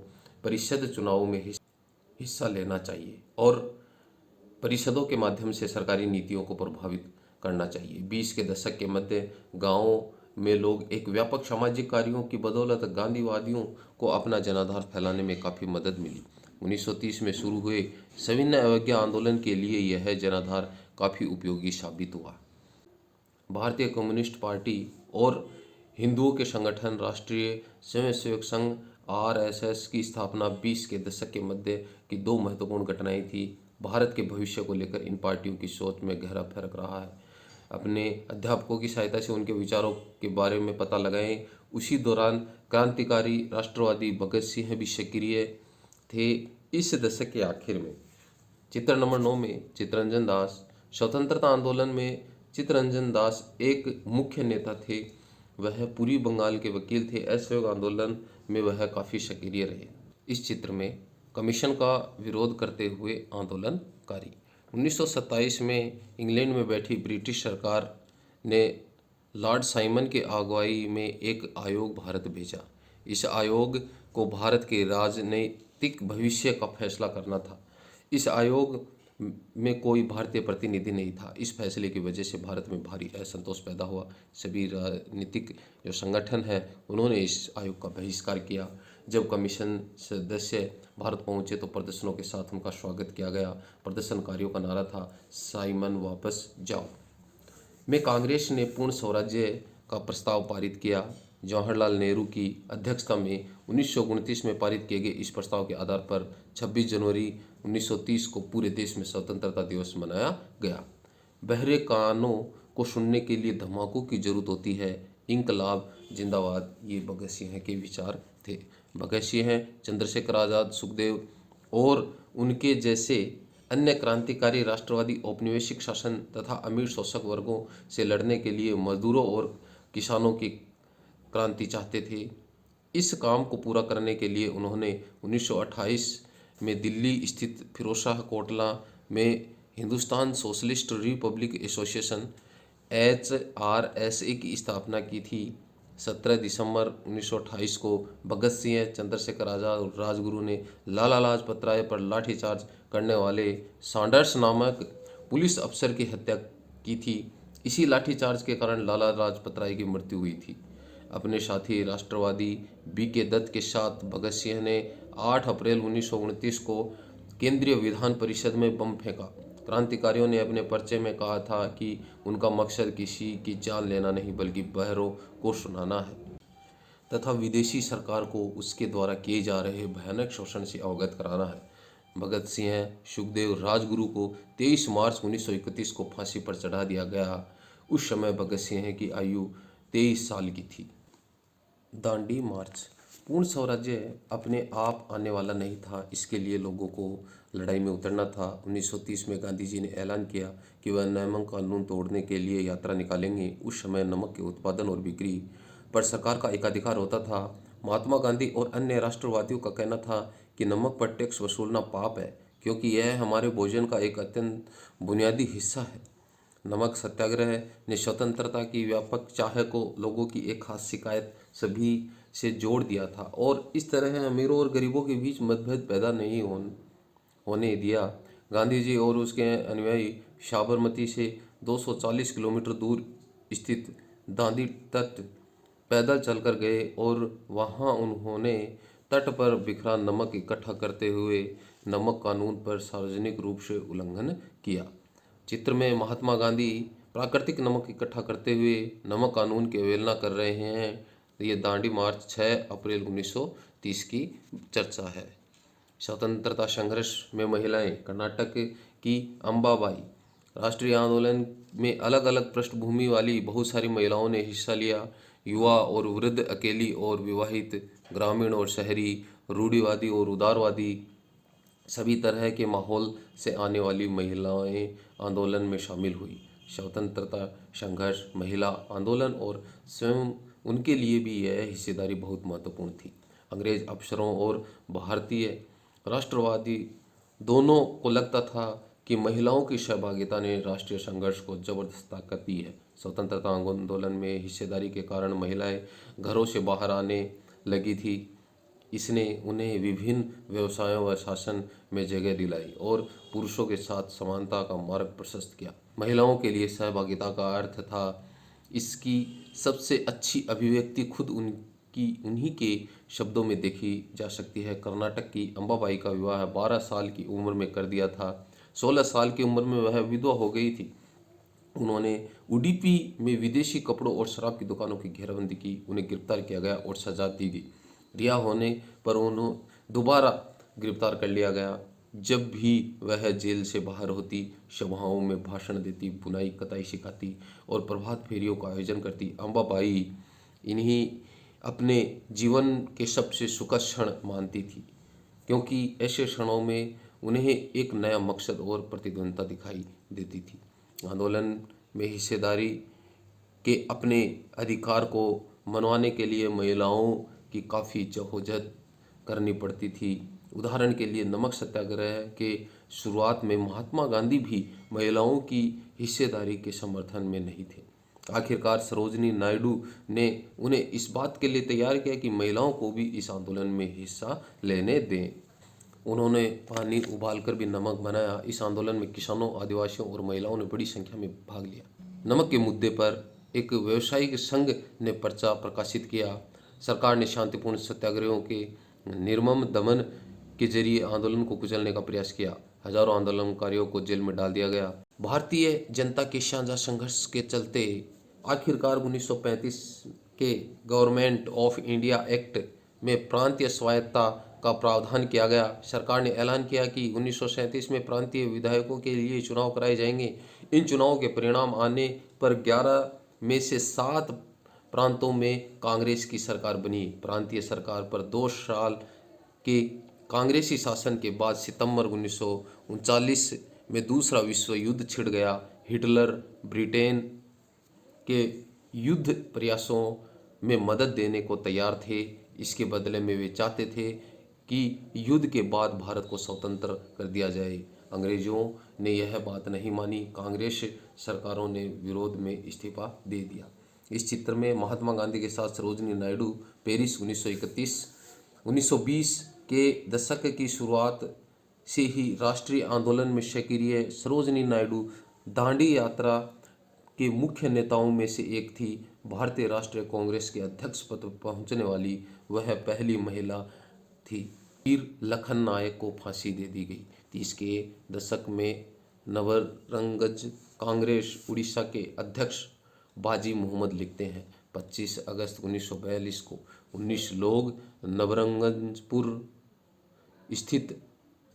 परिषद चुनाव में हिस्सा लेना चाहिए और परिषदों के माध्यम से सरकारी नीतियों को प्रभावित करना चाहिए। 20 के दशक के मध्य गांवों में लोग एक व्यापक सामाजिक कार्यों की बदौलत गांधीवादियों को अपना जनाधार फैलाने में काफ़ी मदद मिली। 1930 में शुरू हुए सविनय अवज्ञा आंदोलन के लिए यह जनाधार काफ़ी उपयोगी साबित हुआ। भारतीय कम्युनिस्ट पार्टी और हिंदुओं के संगठन राष्ट्रीय स्वयंसेवक संघ आरएसएस की स्थापना 20 के दशक के मध्य की दो महत्वपूर्ण घटनाएं थी। भारत के भविष्य को लेकर इन पार्टियों की सोच में गहरा फर्क रहा है। अपने अध्यापकों की सहायता से उनके विचारों के बारे में पता लगाएं। उसी दौरान क्रांतिकारी राष्ट्रवादी भगत सिंह भी सक्रिय थे। इस दशक के आखिर में चित्र नंबर 9 में चित्तरंजन दास, स्वतंत्रता आंदोलन में चित्तरंजन दास एक मुख्य नेता थे। वह पूर्वी बंगाल के वकील थे। असहयोग आंदोलन में वह काफ़ी सक्रिय रहे। इस चित्र में कमीशन का विरोध करते हुए आंदोलनकारी। 1927 में इंग्लैंड में बैठी ब्रिटिश सरकार ने लॉर्ड साइमन के अगुवाई में एक आयोग भारत भेजा। इस आयोग को भारत के राजनीतिक भविष्य का फैसला करना था। इस आयोग में कोई भारतीय प्रतिनिधि नहीं था। इस फैसले की वजह से भारत में भारी असंतोष पैदा हुआ। सभी राजनीतिक जो संगठन हैं उन्होंने इस आयोग का बहिष्कार किया। जब कमीशन सदस्य भारत पहुंचे तो प्रदर्शनों के साथ उनका स्वागत किया गया। प्रदर्शनकारियों का नारा था, साइमन वापस जाओ। में कांग्रेस ने पूर्ण स्वराज्य का प्रस्ताव पारित किया। जवाहरलाल नेहरू की अध्यक्षता में 1929 में पारित किए गए इस प्रस्ताव के आधार पर 26 जनवरी 1930 को पूरे देश में स्वतंत्रता दिवस मनाया गया। बहरे कानों को सुनने के लिए धमाकों की जरूरत होती है, इंकलाब जिंदाबाद, ये भगत सिंह के विचार थे। भगत सिंह, चंद्रशेखर आज़ाद, सुखदेव और उनके जैसे अन्य क्रांतिकारी राष्ट्रवादी औपनिवेशिक शासन तथा अमीर शोषक वर्गों से लड़ने के लिए मजदूरों और किसानों की क्रांति चाहते थे। इस काम को पूरा करने के लिए उन्होंने 1928 में दिल्ली स्थित फिरोजशाह कोटला में Hindustan socialist Republic association HRSA की स्थापना की थी। 17 दिसंबर 1928 को भगत सिंह, चंद्रशेखर आज़ाद और राजगुरु ने लाला लाजपत राय पर लाठीचार्ज करने वाले सैंडर्स नामक पुलिस अफसर की हत्या की थी। इसी लाठीचार्ज के कारण लाला लाजपत राय की मृत्यु हुई थी। अपने साथी राष्ट्रवादी BK दत्त के साथ भगत सिंह ने 8 अप्रैल 1929 को केंद्रीय विधान परिषद में बम फेंका। क्रांतिकारियों ने अपने पर्चे में कहा था कि उनका मकसद किसी की जान लेना नहीं बल्कि बहरों को सुनाना है तथा विदेशी सरकार को उसके द्वारा किए जा रहे भयानक शोषण से अवगत कराना है। भगत सिंह, सुखदेव, राजगुरु को 23 मार्च 1931 को फांसी पर चढ़ा दिया गया। उस समय भगत सिंह की आयु 23 साल की थी। दांडी मार्च। पूर्ण स्वराज्य अपने आप आने वाला नहीं था, इसके लिए लोगों को लड़ाई में उतरना था। 1930 में गांधी जी ने ऐलान किया कि वह नमक कानून तोड़ने के लिए यात्रा निकालेंगे। उस समय नमक के उत्पादन और बिक्री पर सरकार का एकाधिकार होता था। महात्मा गांधी और अन्य राष्ट्रवादियों का कहना था कि नमक पर टैक्स वसूलना पाप है, क्योंकि यह हमारे भोजन का एक अत्यंत बुनियादी हिस्सा है। नमक सत्याग्रह ने स्वतंत्रता की व्यापक चाह को लोगों की एक खास शिकायत सभी से जोड़ दिया था और इस तरह अमीरों और गरीबों के बीच मतभेद पैदा नहीं होने दिया। गांधी जी और उसके अनुयायी साबरमती से 240 किलोमीटर दूर स्थित दांडी तट पैदल चलकर गए और वहां उन्होंने तट पर बिखरा नमक इकट्ठा करते हुए नमक कानून पर सार्वजनिक रूप से उल्लंघन किया। चित्र में महात्मा गांधी प्राकृतिक नमक इकट्ठा करते हुए नमक कानून की अवहेलना कर रहे हैं। ये दांडी मार्च 6 अप्रैल 1930 की चर्चा है। स्वतंत्रता संघर्ष में महिलाएं। कर्नाटक की अंबाबाई राष्ट्रीय आंदोलन में अलग अलग पृष्ठभूमि वाली बहुत सारी महिलाओं ने हिस्सा लिया। युवा और वृद्ध, अकेली और विवाहित, ग्रामीण और शहरी, रूढ़िवादी और उदारवादी, सभी तरह के माहौल से आने वाली महिलाएं आंदोलन में शामिल हुई। स्वतंत्रता संघर्ष, महिला आंदोलन और स्वयं उनके लिए भी यह हिस्सेदारी बहुत महत्वपूर्ण थी। अंग्रेज अफसरों और भारतीय राष्ट्रवादी दोनों को लगता था कि महिलाओं की सहभागिता ने राष्ट्रीय संघर्ष को जबरदस्त ताकत दी है। स्वतंत्रता आंदोलन में हिस्सेदारी के कारण महिलाएं घरों से बाहर आने लगी थी। इसने उन्हें विभिन्न व्यवसायों व शासन में जगह दिलाई और पुरुषों के साथ समानता का मार्ग प्रशस्त किया। महिलाओं के लिए सहभागिता का अर्थ था इसकी सबसे अच्छी अभिव्यक्ति खुद उन्हीं के शब्दों में देखी जा सकती है। कर्नाटक की अंबाबाई का विवाह 12 साल की उम्र में कर दिया था। 16 साल की उम्र में वह विधवा हो गई थी। उन्होंने उडुपी में विदेशी कपड़ों और शराब की दुकानों की घेराबंदी की। उन्हें गिरफ्तार किया गया और सजा दी गई। रिहा होने पर उन्हें दोबारा गिरफ्तार कर लिया गया। जब भी वह जेल से बाहर होती, सभाओं में भाषण देती, बुनाई कताई सिखाती और प्रभात फेरियों का आयोजन करती। अंबाबाई इन्हीं अपने जीवन के सबसे सुखद क्षण मानती थी, क्योंकि ऐसे क्षणों में उन्हें एक नया मकसद और प्रतिद्वंद्विता दिखाई देती थी। आंदोलन में हिस्सेदारी के अपने अधिकार को मनवाने के लिए महिलाओं की काफ़ी जद्दोजहद करनी पड़ती थी। उदाहरण के लिए नमक सत्याग्रह के शुरुआत में महात्मा गांधी भी महिलाओं की हिस्सेदारी के समर्थन में नहीं थे। आखिरकार सरोजिनी नायडू ने उन्हें इस बात के लिए तैयार किया कि महिलाओं को भी इस आंदोलन में हिस्सा लेने दें। उन्होंने पानी उबालकर भी नमक बनाया। इस आंदोलन में किसानों, आदिवासियों और महिलाओं ने बड़ी संख्या में भाग लिया। नमक के मुद्दे पर एक व्यावसायिक संघ ने पर्चा प्रकाशित किया। सरकार ने शांतिपूर्ण सत्याग्रहों के निर्मम दमन के जरिए आंदोलन को कुचलने का प्रयास किया। हजारों आंदोलनकारियों को जेल में डाल दिया गया। भारतीय जनता के साझा संघर्ष के चलते आखिरकार 1935 के गवर्नमेंट ऑफ इंडिया एक्ट में प्रांतीय स्वायत्तता का प्रावधान किया गया। सरकार ने ऐलान किया कि 1937 में प्रांतीय विधायकों के लिए चुनाव कराए जाएंगे। इन चुनावों के परिणाम आने पर 11 में से 7 प्रांतों में कांग्रेस की सरकार बनी। प्रांतीय सरकार पर 2 साल के कांग्रेसी शासन के बाद सितंबर 1939 में दूसरा विश्व युद्ध छिड़ गया। हिटलर ब्रिटेन के युद्ध प्रयासों में मदद देने को तैयार थे। इसके बदले में वे चाहते थे कि युद्ध के बाद भारत को स्वतंत्र कर दिया जाए। अंग्रेजों ने यह बात नहीं मानी। कांग्रेस सरकारों ने विरोध में इस्तीफा दे दिया। इस चित्र में महात्मा गांधी के साथ सरोजिनी नायडू पेरिस 1931। 1920 के दशक की शुरुआत से ही राष्ट्रीय आंदोलन में सक्रिय सरोजिनी नायडू दांडी यात्रा के मुख्य नेताओं में से एक थी। भारतीय राष्ट्रीय कांग्रेस के अध्यक्ष पद पर पहुंचने वाली वह पहली महिला थी। वीर लखन नायक को फांसी दे दी गई। 30 के दशक में नवरंगज कांग्रेस उड़ीसा के अध्यक्ष बाजी मोहम्मद लिखते हैं, 25 अगस्त 1942 को 19 लोग नवरंगजपुर स्थित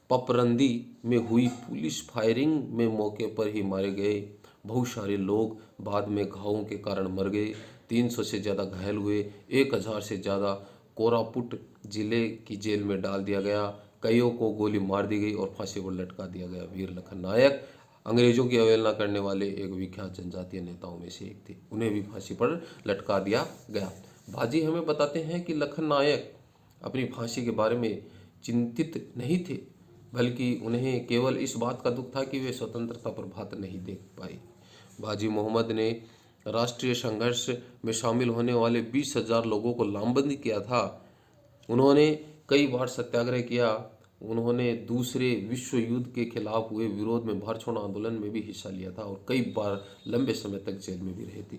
पपरंदी में हुई पुलिस फायरिंग में मौके पर ही मारे गए। बहुत सारे लोग बाद में घावों के कारण मर गए। 300 से ज़्यादा घायल हुए। 1000 से ज़्यादा कोरापुट जिले की जेल में डाल दिया गया। कईयों को गोली मार दी गई और फांसी पर लटका दिया गया। वीर लखन नायक अंग्रेजों की अवहेलना करने वाले एक विख्यात जनजातीय नेताओं में से एक थे। उन्हें भी फांसी पर लटका दिया गया। बाजी हमें बताते हैं कि लखन नायक अपनी फांसी के बारे में चिंतित नहीं थे, बल्कि उन्हें केवल इस बात का दुख था कि वे स्वतंत्रता पर भात नहीं देख पाए। बाजी मोहम्मद ने राष्ट्रीय संघर्ष में शामिल होने वाले 20,000 लोगों को लामबंद किया था। उन्होंने कई बार सत्याग्रह किया। उन्होंने दूसरे विश्व युद्ध के खिलाफ हुए विरोध में भारत छोड़ो आंदोलन में भी हिस्सा लिया था और कई बार लंबे समय तक जेल में भी रहे थे।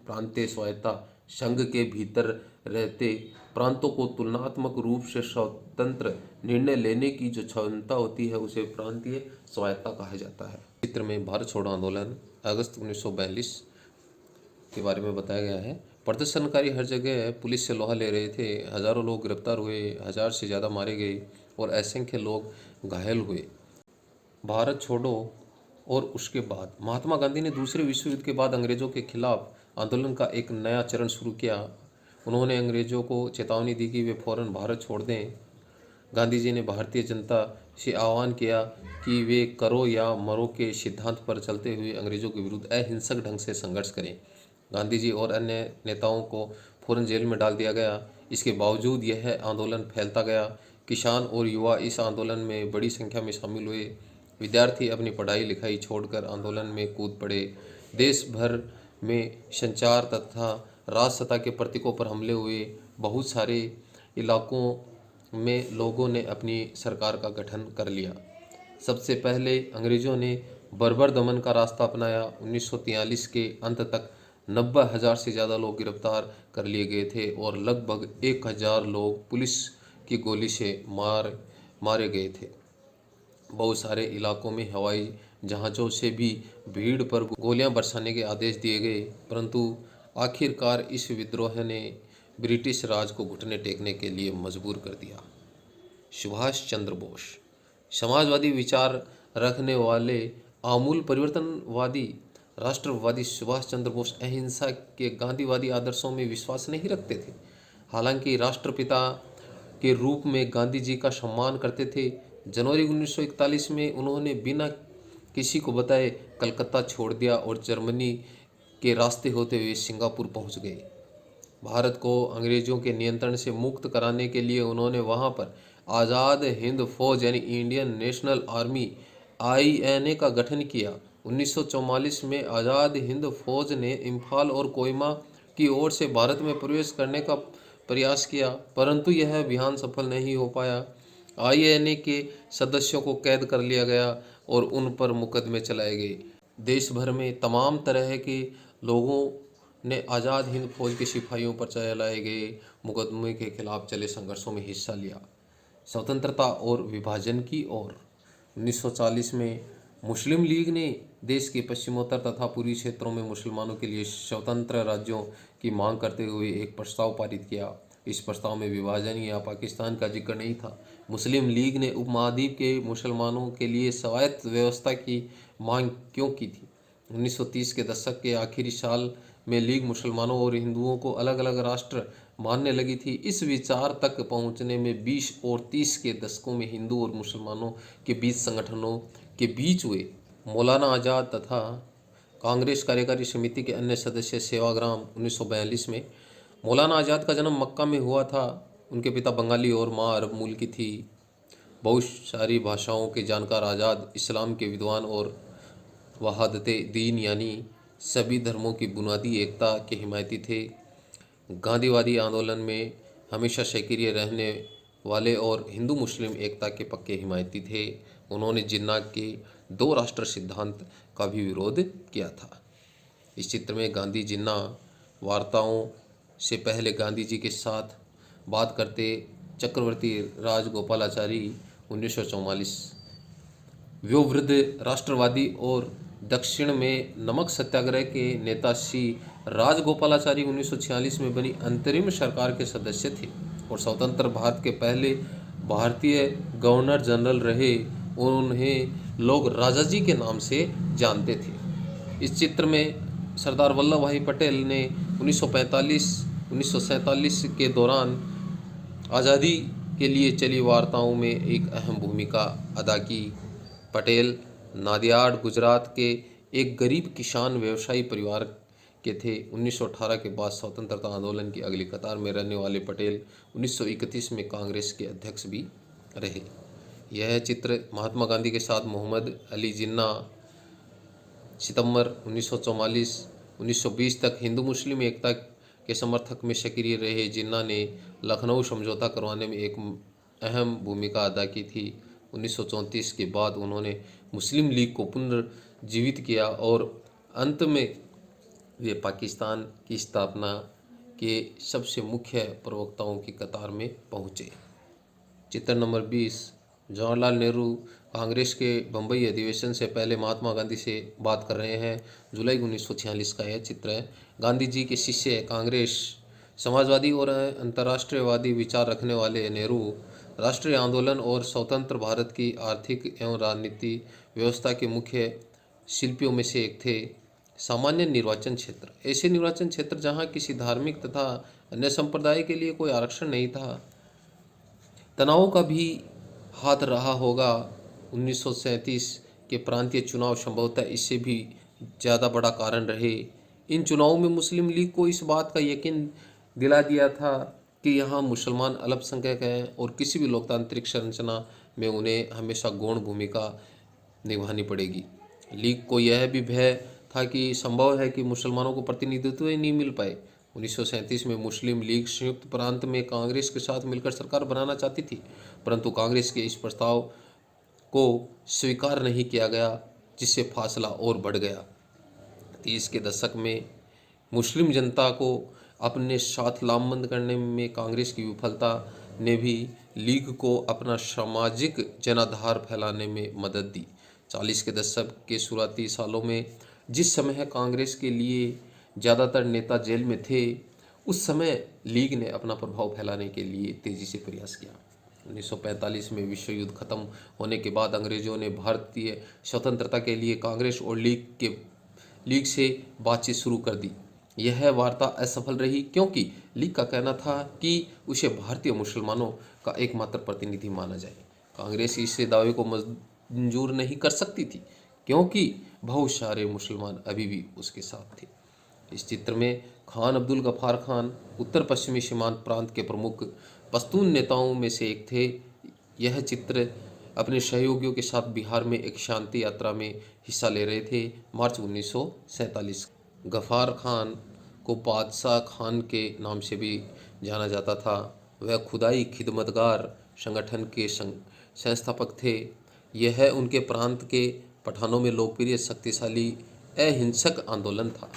प्रांतीय स्वायत्ता संघ के भीतर रहते प्रांतों को तुलनात्मक रूप से स्वतंत्र निर्णय लेने की जो क्षमता होती है उसे प्रांतीय स्वायत्ता कहा जाता है। चित्र में भारत छोड़ो आंदोलन अगस्त 1942 के बारे में बताया गया है। प्रदर्शनकारी हर जगह पुलिस से लोहा ले रहे थे। हजारों लोग गिरफ्तार हुए, 1000 से ज़्यादा मारे गए और असंख्य लोग घायल हुए। भारत छोड़ो और उसके बाद महात्मा गांधी ने दूसरे विश्व युद्ध के बाद अंग्रेजों के खिलाफ आंदोलन का एक नया चरण शुरू किया। उन्होंने अंग्रेजों को चेतावनी दी कि वे फौरन भारत छोड़ दें। गांधी जी ने भारतीय जनता से आह्वान किया कि वे करो या मरो के सिद्धांत पर चलते हुए अंग्रेजों के विरुद्ध अहिंसक ढंग से संघर्ष करें। गांधी जी और अन्य नेताओं को फौरन जेल में डाल दिया गया। इसके बावजूद यह आंदोलन फैलता गया। किसान और युवा इस आंदोलन में बड़ी संख्या में शामिल हुए। विद्यार्थी अपनी पढ़ाई लिखाई छोड़कर आंदोलन में कूद पड़े। देश भर में संचार तथा राजसत्ता के प्रतीकों पर हमले हुए। बहुत सारे इलाकों में लोगों ने अपनी सरकार का गठन कर लिया। सबसे पहले अंग्रेजों ने बर्बर दमन का रास्ता अपनाया। 1943 के अंत तक 90,000 से ज़्यादा लोग गिरफ्तार कर लिए गए थे और लगभग 1000 लोग पुलिस की गोली से मारे गए थे। बहुत सारे इलाकों में हवाई जहाज़ों से भी भीड़ पर गोलियां बरसाने के आदेश दिए गए, परंतु आखिरकार इस विद्रोह ने ब्रिटिश राज को घुटने टेकने के लिए मजबूर कर दिया। सुभाष चंद्र बोस समाजवादी विचार रखने वाले आमूल परिवर्तनवादी राष्ट्रवादी सुभाष चंद्र बोस अहिंसा के गांधीवादी आदर्शों में विश्वास नहीं रखते थे। हालांकि राष्ट्रपिता के रूप में गांधी जी का सम्मान करते थे। जनवरी 1941 में उन्होंने बिना किसी को बताए कलकत्ता छोड़ दिया और जर्मनी के रास्ते होते हुए सिंगापुर पहुंच गए। भारत को अंग्रेजों के नियंत्रण से मुक्त कराने के लिए उन्होंने वहां पर आज़ाद हिंद फौज यानी इंडियन नेशनल आर्मी INA का गठन किया। 1944 में आज़ाद हिंद फौज ने इम्फाल और कोहिमा की ओर से भारत में प्रवेश करने का प्रयास किया, परंतु यह अभियान सफल नहीं हो पाया। INA के सदस्यों को कैद कर लिया गया और उन पर मुकदमे चलाए गए। देश भर में तमाम तरह के लोगों ने आज़ाद हिंद फौज के सिपाहियों पर चलाए गए मुकदमे के खिलाफ चले संघर्षों में हिस्सा लिया। स्वतंत्रता और विभाजन की ओर 1940 में मुस्लिम लीग ने देश के पश्चिमोत्तर तथा पूर्वी क्षेत्रों में मुसलमानों के लिए स्वतंत्र राज्यों की मांग करते हुए एक प्रस्ताव पारित किया। इस प्रस्ताव में विभाजन या पाकिस्तान का जिक्र नहीं था। मुस्लिम लीग ने उपमहाद्वीप के मुसलमानों के लिए स्वायत्त व्यवस्था की मांग क्यों की थी? 1930 के दशक के आखिरी साल में लीग मुसलमानों और हिंदुओं को अलग अलग राष्ट्र मानने लगी थी। इस विचार तक पहुंचने में 20 और 30 के दशकों में हिंदू और मुसलमानों के बीच संगठनों के बीच हुए। मौलाना आज़ाद तथा कांग्रेस कार्यकारी समिति के अन्य सदस्य सेवाग्राम 1942 में। मौलाना आज़ाद का जन्म मक्का में हुआ था। उनके पिता बंगाली और माँ अरब मूल की थी। बहुत सारी भाषाओं के जानकार, आज़ाद, इस्लाम के विद्वान और वहादते दीन यानी सभी धर्मों की बुनियादी एकता के हिमायती थे। गांधीवादी आंदोलन में हमेशा सक्रिय रहने वाले और हिंदू मुस्लिम एकता के पक्के हिमायती थे। उन्होंने जिन्ना के दो राष्ट्र सिद्धांत का भी विरोध किया था। इस चित्र में गांधी जिन्ना वार्ताओं से पहले गांधी जी के साथ बात करते चक्रवर्ती राजगोपालाचारी 1944, वो वृद्ध राष्ट्रवादी और दक्षिण में नमक सत्याग्रह के नेता सी राजगोपालाचारी 1946 में बनी अंतरिम सरकार के सदस्य थे और स्वतंत्र भारत के पहले भारतीय गवर्नर जनरल रहे। उन्हें लोग राजा जी के नाम से जानते थे। इस चित्र में सरदार वल्लभ भाई पटेल ने 1945-1947 के दौरान आज़ादी के लिए चली वार्ताओं में एक अहम भूमिका अदा की। पटेल नादियाड गुजरात के एक गरीब किसान व्यवसायी परिवार के थे। 1918 के बाद स्वतंत्रता आंदोलन की अगली कतार में रहने वाले पटेल 1931 में कांग्रेस के अध्यक्ष भी रहे। यह चित्र महात्मा गांधी के साथ मोहम्मद अली जिन्ना सितंबर 1944-1920 तक हिंदू मुस्लिम एकता के समर्थक में सक्रिय रहे। जिन्ना ने लखनऊ समझौता करवाने में एक अहम भूमिका अदा की थी। 1934 के बाद उन्होंने मुस्लिम लीग को पुनर्जीवित किया और अंत में वे पाकिस्तान की स्थापना के सबसे मुख्य प्रवक्ताओं की कतार में पहुँचे। चित्र नंबर 20, जवाहरलाल नेहरू कांग्रेस के बम्बई अधिवेशन से पहले महात्मा गांधी से बात कर रहे हैं। जुलाई 1946 का यह चित्र है। गांधी जी के शिष्य, कांग्रेस समाजवादी और अंतर्राष्ट्रीयवादी विचार रखने वाले नेहरू राष्ट्रीय आंदोलन और स्वतंत्र भारत की आर्थिक एवं राजनीति व्यवस्था के मुख्य शिल्पियों में से एक थे। सामान्य निर्वाचन क्षेत्र, ऐसे निर्वाचन क्षेत्र जहां किसी धार्मिक तथा अन्य संप्रदाय के लिए कोई आरक्षण नहीं था। तनाव का भी हाथ रहा होगा। 1937 के प्रांतीय चुनाव संभवतः इससे भी ज़्यादा बड़ा कारण रहे। इन चुनावों में मुस्लिम लीग को इस बात का यकीन दिला दिया था कि यहाँ मुसलमान अल्पसंख्यक हैं और किसी भी लोकतांत्रिक संरचना में उन्हें हमेशा गौण भूमिका निभानी पड़ेगी। लीग को यह भी भय था कि संभव है कि मुसलमानों को प्रतिनिधित्व ही नहीं मिल पाए। 1937 में मुस्लिम लीग संयुक्त प्रांत में कांग्रेस के साथ मिलकर सरकार बनाना चाहती थी, परंतु कांग्रेस के इस प्रस्ताव को स्वीकार नहीं किया गया, जिससे फासला और बढ़ गया। 30 के दशक में मुस्लिम जनता को अपने साथ लामबंद करने में कांग्रेस की विफलता ने भी लीग को अपना सामाजिक जनाधार फैलाने में मदद दी। 40 के दशक के शुरुआती सालों में जिस समय कांग्रेस के लिए ज़्यादातर नेता जेल में थे, उस समय लीग ने अपना प्रभाव फैलाने के लिए तेज़ी से प्रयास किया। 1945 में विश्व युद्ध खत्म होने के बाद अंग्रेज़ों ने भारतीय स्वतंत्रता के लिए कांग्रेस और लीग से बातचीत शुरू कर दी। यह वार्ता असफल रही क्योंकि लीग का कहना था कि उसे भारतीय मुसलमानों का एकमात्र प्रतिनिधि माना जाए। कांग्रेस इस दावे को मंजूर नहीं कर सकती थी क्योंकि बहुत सारे मुसलमान अभी भी उसके साथ थे। इस चित्र में खान अब्दुल गफ्फार खान उत्तर पश्चिमी सीमांत प्रांत के प्रमुख पश्तून नेताओं में से एक थे। यह चित्र अपने सहयोगियों के साथ बिहार में एक शांति यात्रा में हिस्सा ले रहे थे। मार्च 1947। गफ्फार खान को बादशाह खान के नाम से भी जाना जाता था। वह खुदाई खिदमतगार संगठन के संस्थापक थे। यह उनके प्रांत के पठानों में लोकप्रिय शक्तिशाली अहिंसक आंदोलन था।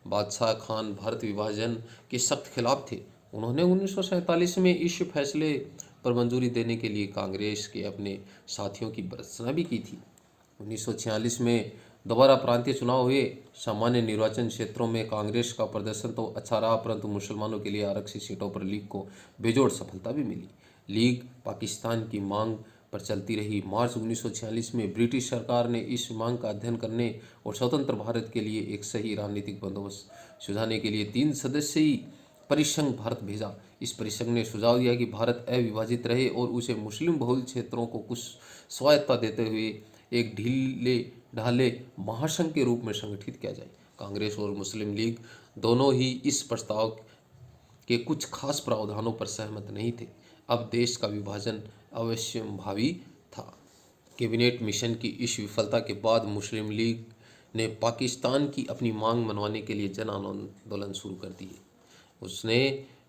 बादशाह खान भारत विभाजन के सख्त खिलाफ थे। उन्होंने 1947 में इस फैसले पर मंजूरी देने के लिए कांग्रेस के अपने साथियों की भर्त्सना भी की थी। 1946 में दोबारा प्रांतीय चुनाव हुए। सामान्य निर्वाचन क्षेत्रों में कांग्रेस का प्रदर्शन तो अच्छा रहा, परंतु मुसलमानों के लिए आरक्षित सीटों पर लीग को बेजोड़ सफलता भी मिली। लीग पाकिस्तान की मांग पर चलती रही। मार्च 1946 में ब्रिटिश सरकार ने इस मांग का अध्ययन करने और स्वतंत्र भारत के लिए एक सही राजनीतिक बंदोबस्त सुझाने के लिए 3 सदस्यीय परिसंघ भारत भेजा। इस परिसंघ ने सुझाव दिया कि भारत अविभाजित रहे और उसे मुस्लिम बहुल क्षेत्रों को कुछ स्वायत्तता देते हुए एक ढीले ढाले महासंघ के रूप में संगठित किया जाए। कांग्रेस और मुस्लिम लीग दोनों ही इस प्रस्ताव के कुछ खास प्रावधानों पर सहमत नहीं थे। अब देश का विभाजन अवश्यंभावी था। कैबिनेट मिशन की इस विफलता के बाद मुस्लिम लीग ने पाकिस्तान की अपनी मांग मनवाने के लिए जन आंदोलन शुरू कर दिए। उसने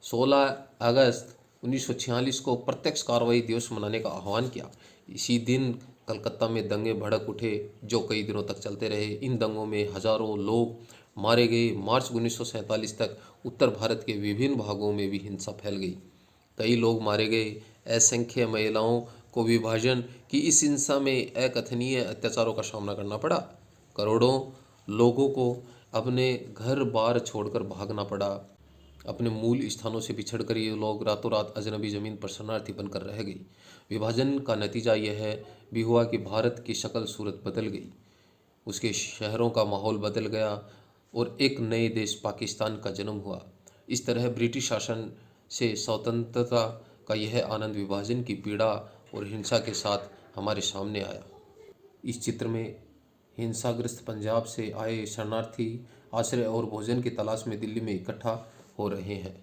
16 अगस्त 1946 को प्रत्यक्ष कार्रवाई दिवस मनाने का आह्वान किया। इसी दिन कलकत्ता में दंगे भड़क उठे जो कई दिनों तक चलते रहे। इन दंगों में हजारों लोग मारे गए। मार्च 1947 तक उत्तर भारत के विभिन्न भागों में भी हिंसा फैल गई। कई लोग मारे गए। असंख्य महिलाओं को विभाजन की इस हिंसा में अकथनीय अत्याचारों का सामना करना पड़ा। करोड़ों लोगों को अपने घर बार छोड़कर भागना पड़ा। अपने मूल स्थानों से बिछड़कर ये लोग रातों रात अजनबी ज़मीन पर शरणार्थी बनकर रह गई। विभाजन का नतीजा यह भी हुआ कि भारत की शक्ल सूरत बदल गई, उसके शहरों का माहौल बदल गया और एक नए देश पाकिस्तान का जन्म हुआ। इस तरह ब्रिटिश शासन से स्वतंत्रता का यह आनंद विभाजन की पीड़ा और हिंसा के साथ हमारे सामने आया। इस चित्र में हिंसाग्रस्त पंजाब से आए शरणार्थी आश्रय और भोजन की तलाश में दिल्ली में इकट्ठा हो रहे हैं।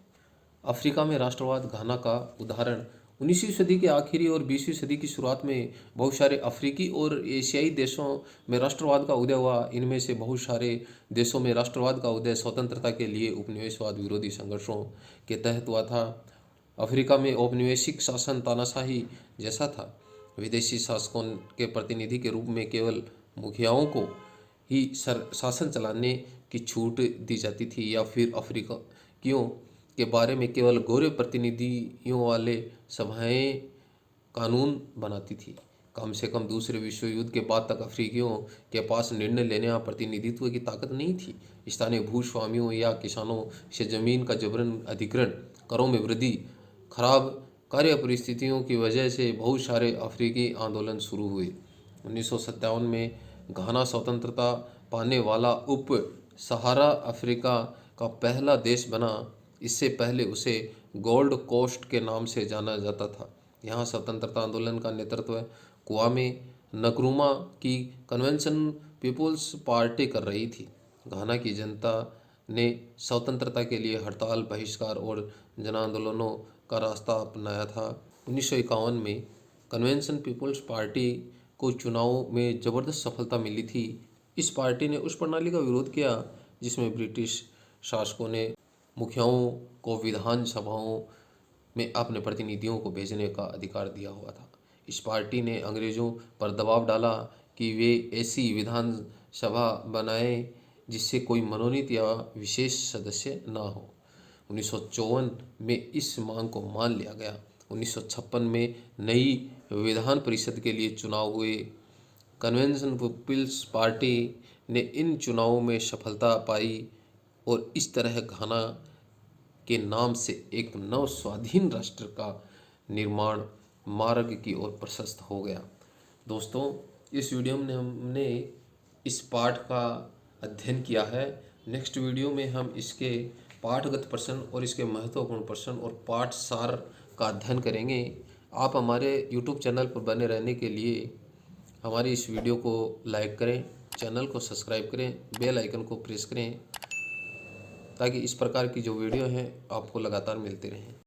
अफ्रीका में राष्ट्रवाद घाना का उदाहरण 19वीं सदी के आखिरी और 20वीं सदी की शुरुआत में बहुत सारे अफ्रीकी और एशियाई देशों में राष्ट्रवाद का उदय हुआ। इनमें से बहुत सारे देशों में राष्ट्रवाद का उदय स्वतंत्रता के लिए उपनिवेशवाद विरोधी संघर्षों के तहत हुआ था। अफ्रीका में औपनिवेशिक शासन तानाशाही जैसा था। विदेशी शासकों के प्रतिनिधि के रूप में केवल मुखियाओं को ही शासन चलाने की छूट दी जाती थी या फिर अफ्रीकियों के बारे में केवल गोरे प्रतिनिधियों वाले सभाएं कानून बनाती थी। कम से कम दूसरे विश्व युद्ध के बाद तक अफ्रीकियों के पास निर्णय लेने या प्रतिनिधित्व की ताकत नहीं थी। स्थानीय भूस्वामियों या किसानों से जमीन का जबरन अधिग्रहण, करों में वृद्धि, खराब कार्य परिस्थितियों की वजह से बहुत सारे अफ्रीकी आंदोलन शुरू हुए। 1957 में घाना स्वतंत्रता पाने वाला उप सहारा अफ्रीका का पहला देश बना। इससे पहले उसे गोल्ड कोस्ट के नाम से जाना जाता था। यहाँ स्वतंत्रता आंदोलन का नेतृत्व क्वामे नक्रुमा की कन्वेंशन पीपुल्स पार्टी कर रही थी। घाना की जनता ने स्वतंत्रता के लिए हड़ताल, बहिष्कार और जन आंदोलनों का रास्ता अपनाया था। 1951 में कन्वेंशन पीपुल्स पार्टी को चुनाव में ज़बरदस्त सफलता मिली थी। इस पार्टी ने उस प्रणाली का विरोध किया जिसमें ब्रिटिश शासकों ने मुखियाओं को विधान सभाओं में अपने प्रतिनिधियों को भेजने का अधिकार दिया हुआ था। इस पार्टी ने अंग्रेज़ों पर दबाव डाला कि वे ऐसी विधान सभा बनाएं जिससे कोई मनोनीत या विशेष सदस्य ना हो। 1954 में इस मांग को मान लिया गया। 1956 में नई विधान परिषद के लिए चुनाव हुए। कन्वेंशन पीपुल्स पार्टी ने इन चुनावों में सफलता पाई और इस तरह घाना के नाम से एक नव स्वाधीन राष्ट्र का निर्माण मार्ग की ओर प्रशस्त हो गया। दोस्तों, इस वीडियो में हमने इस पाठ का अध्ययन किया है। नेक्स्ट वीडियो में हम इसके पाठगत प्रश्न और इसके महत्वपूर्ण प्रश्न और पाठ सार का अध्ययन करेंगे। आप हमारे YouTube चैनल पर बने रहने के लिए हमारी इस वीडियो को लाइक करें, चैनल को सब्सक्राइब करें, बेल आइकन को प्रेस करें ताकि इस प्रकार की जो वीडियो हैं आपको लगातार मिलते रहें।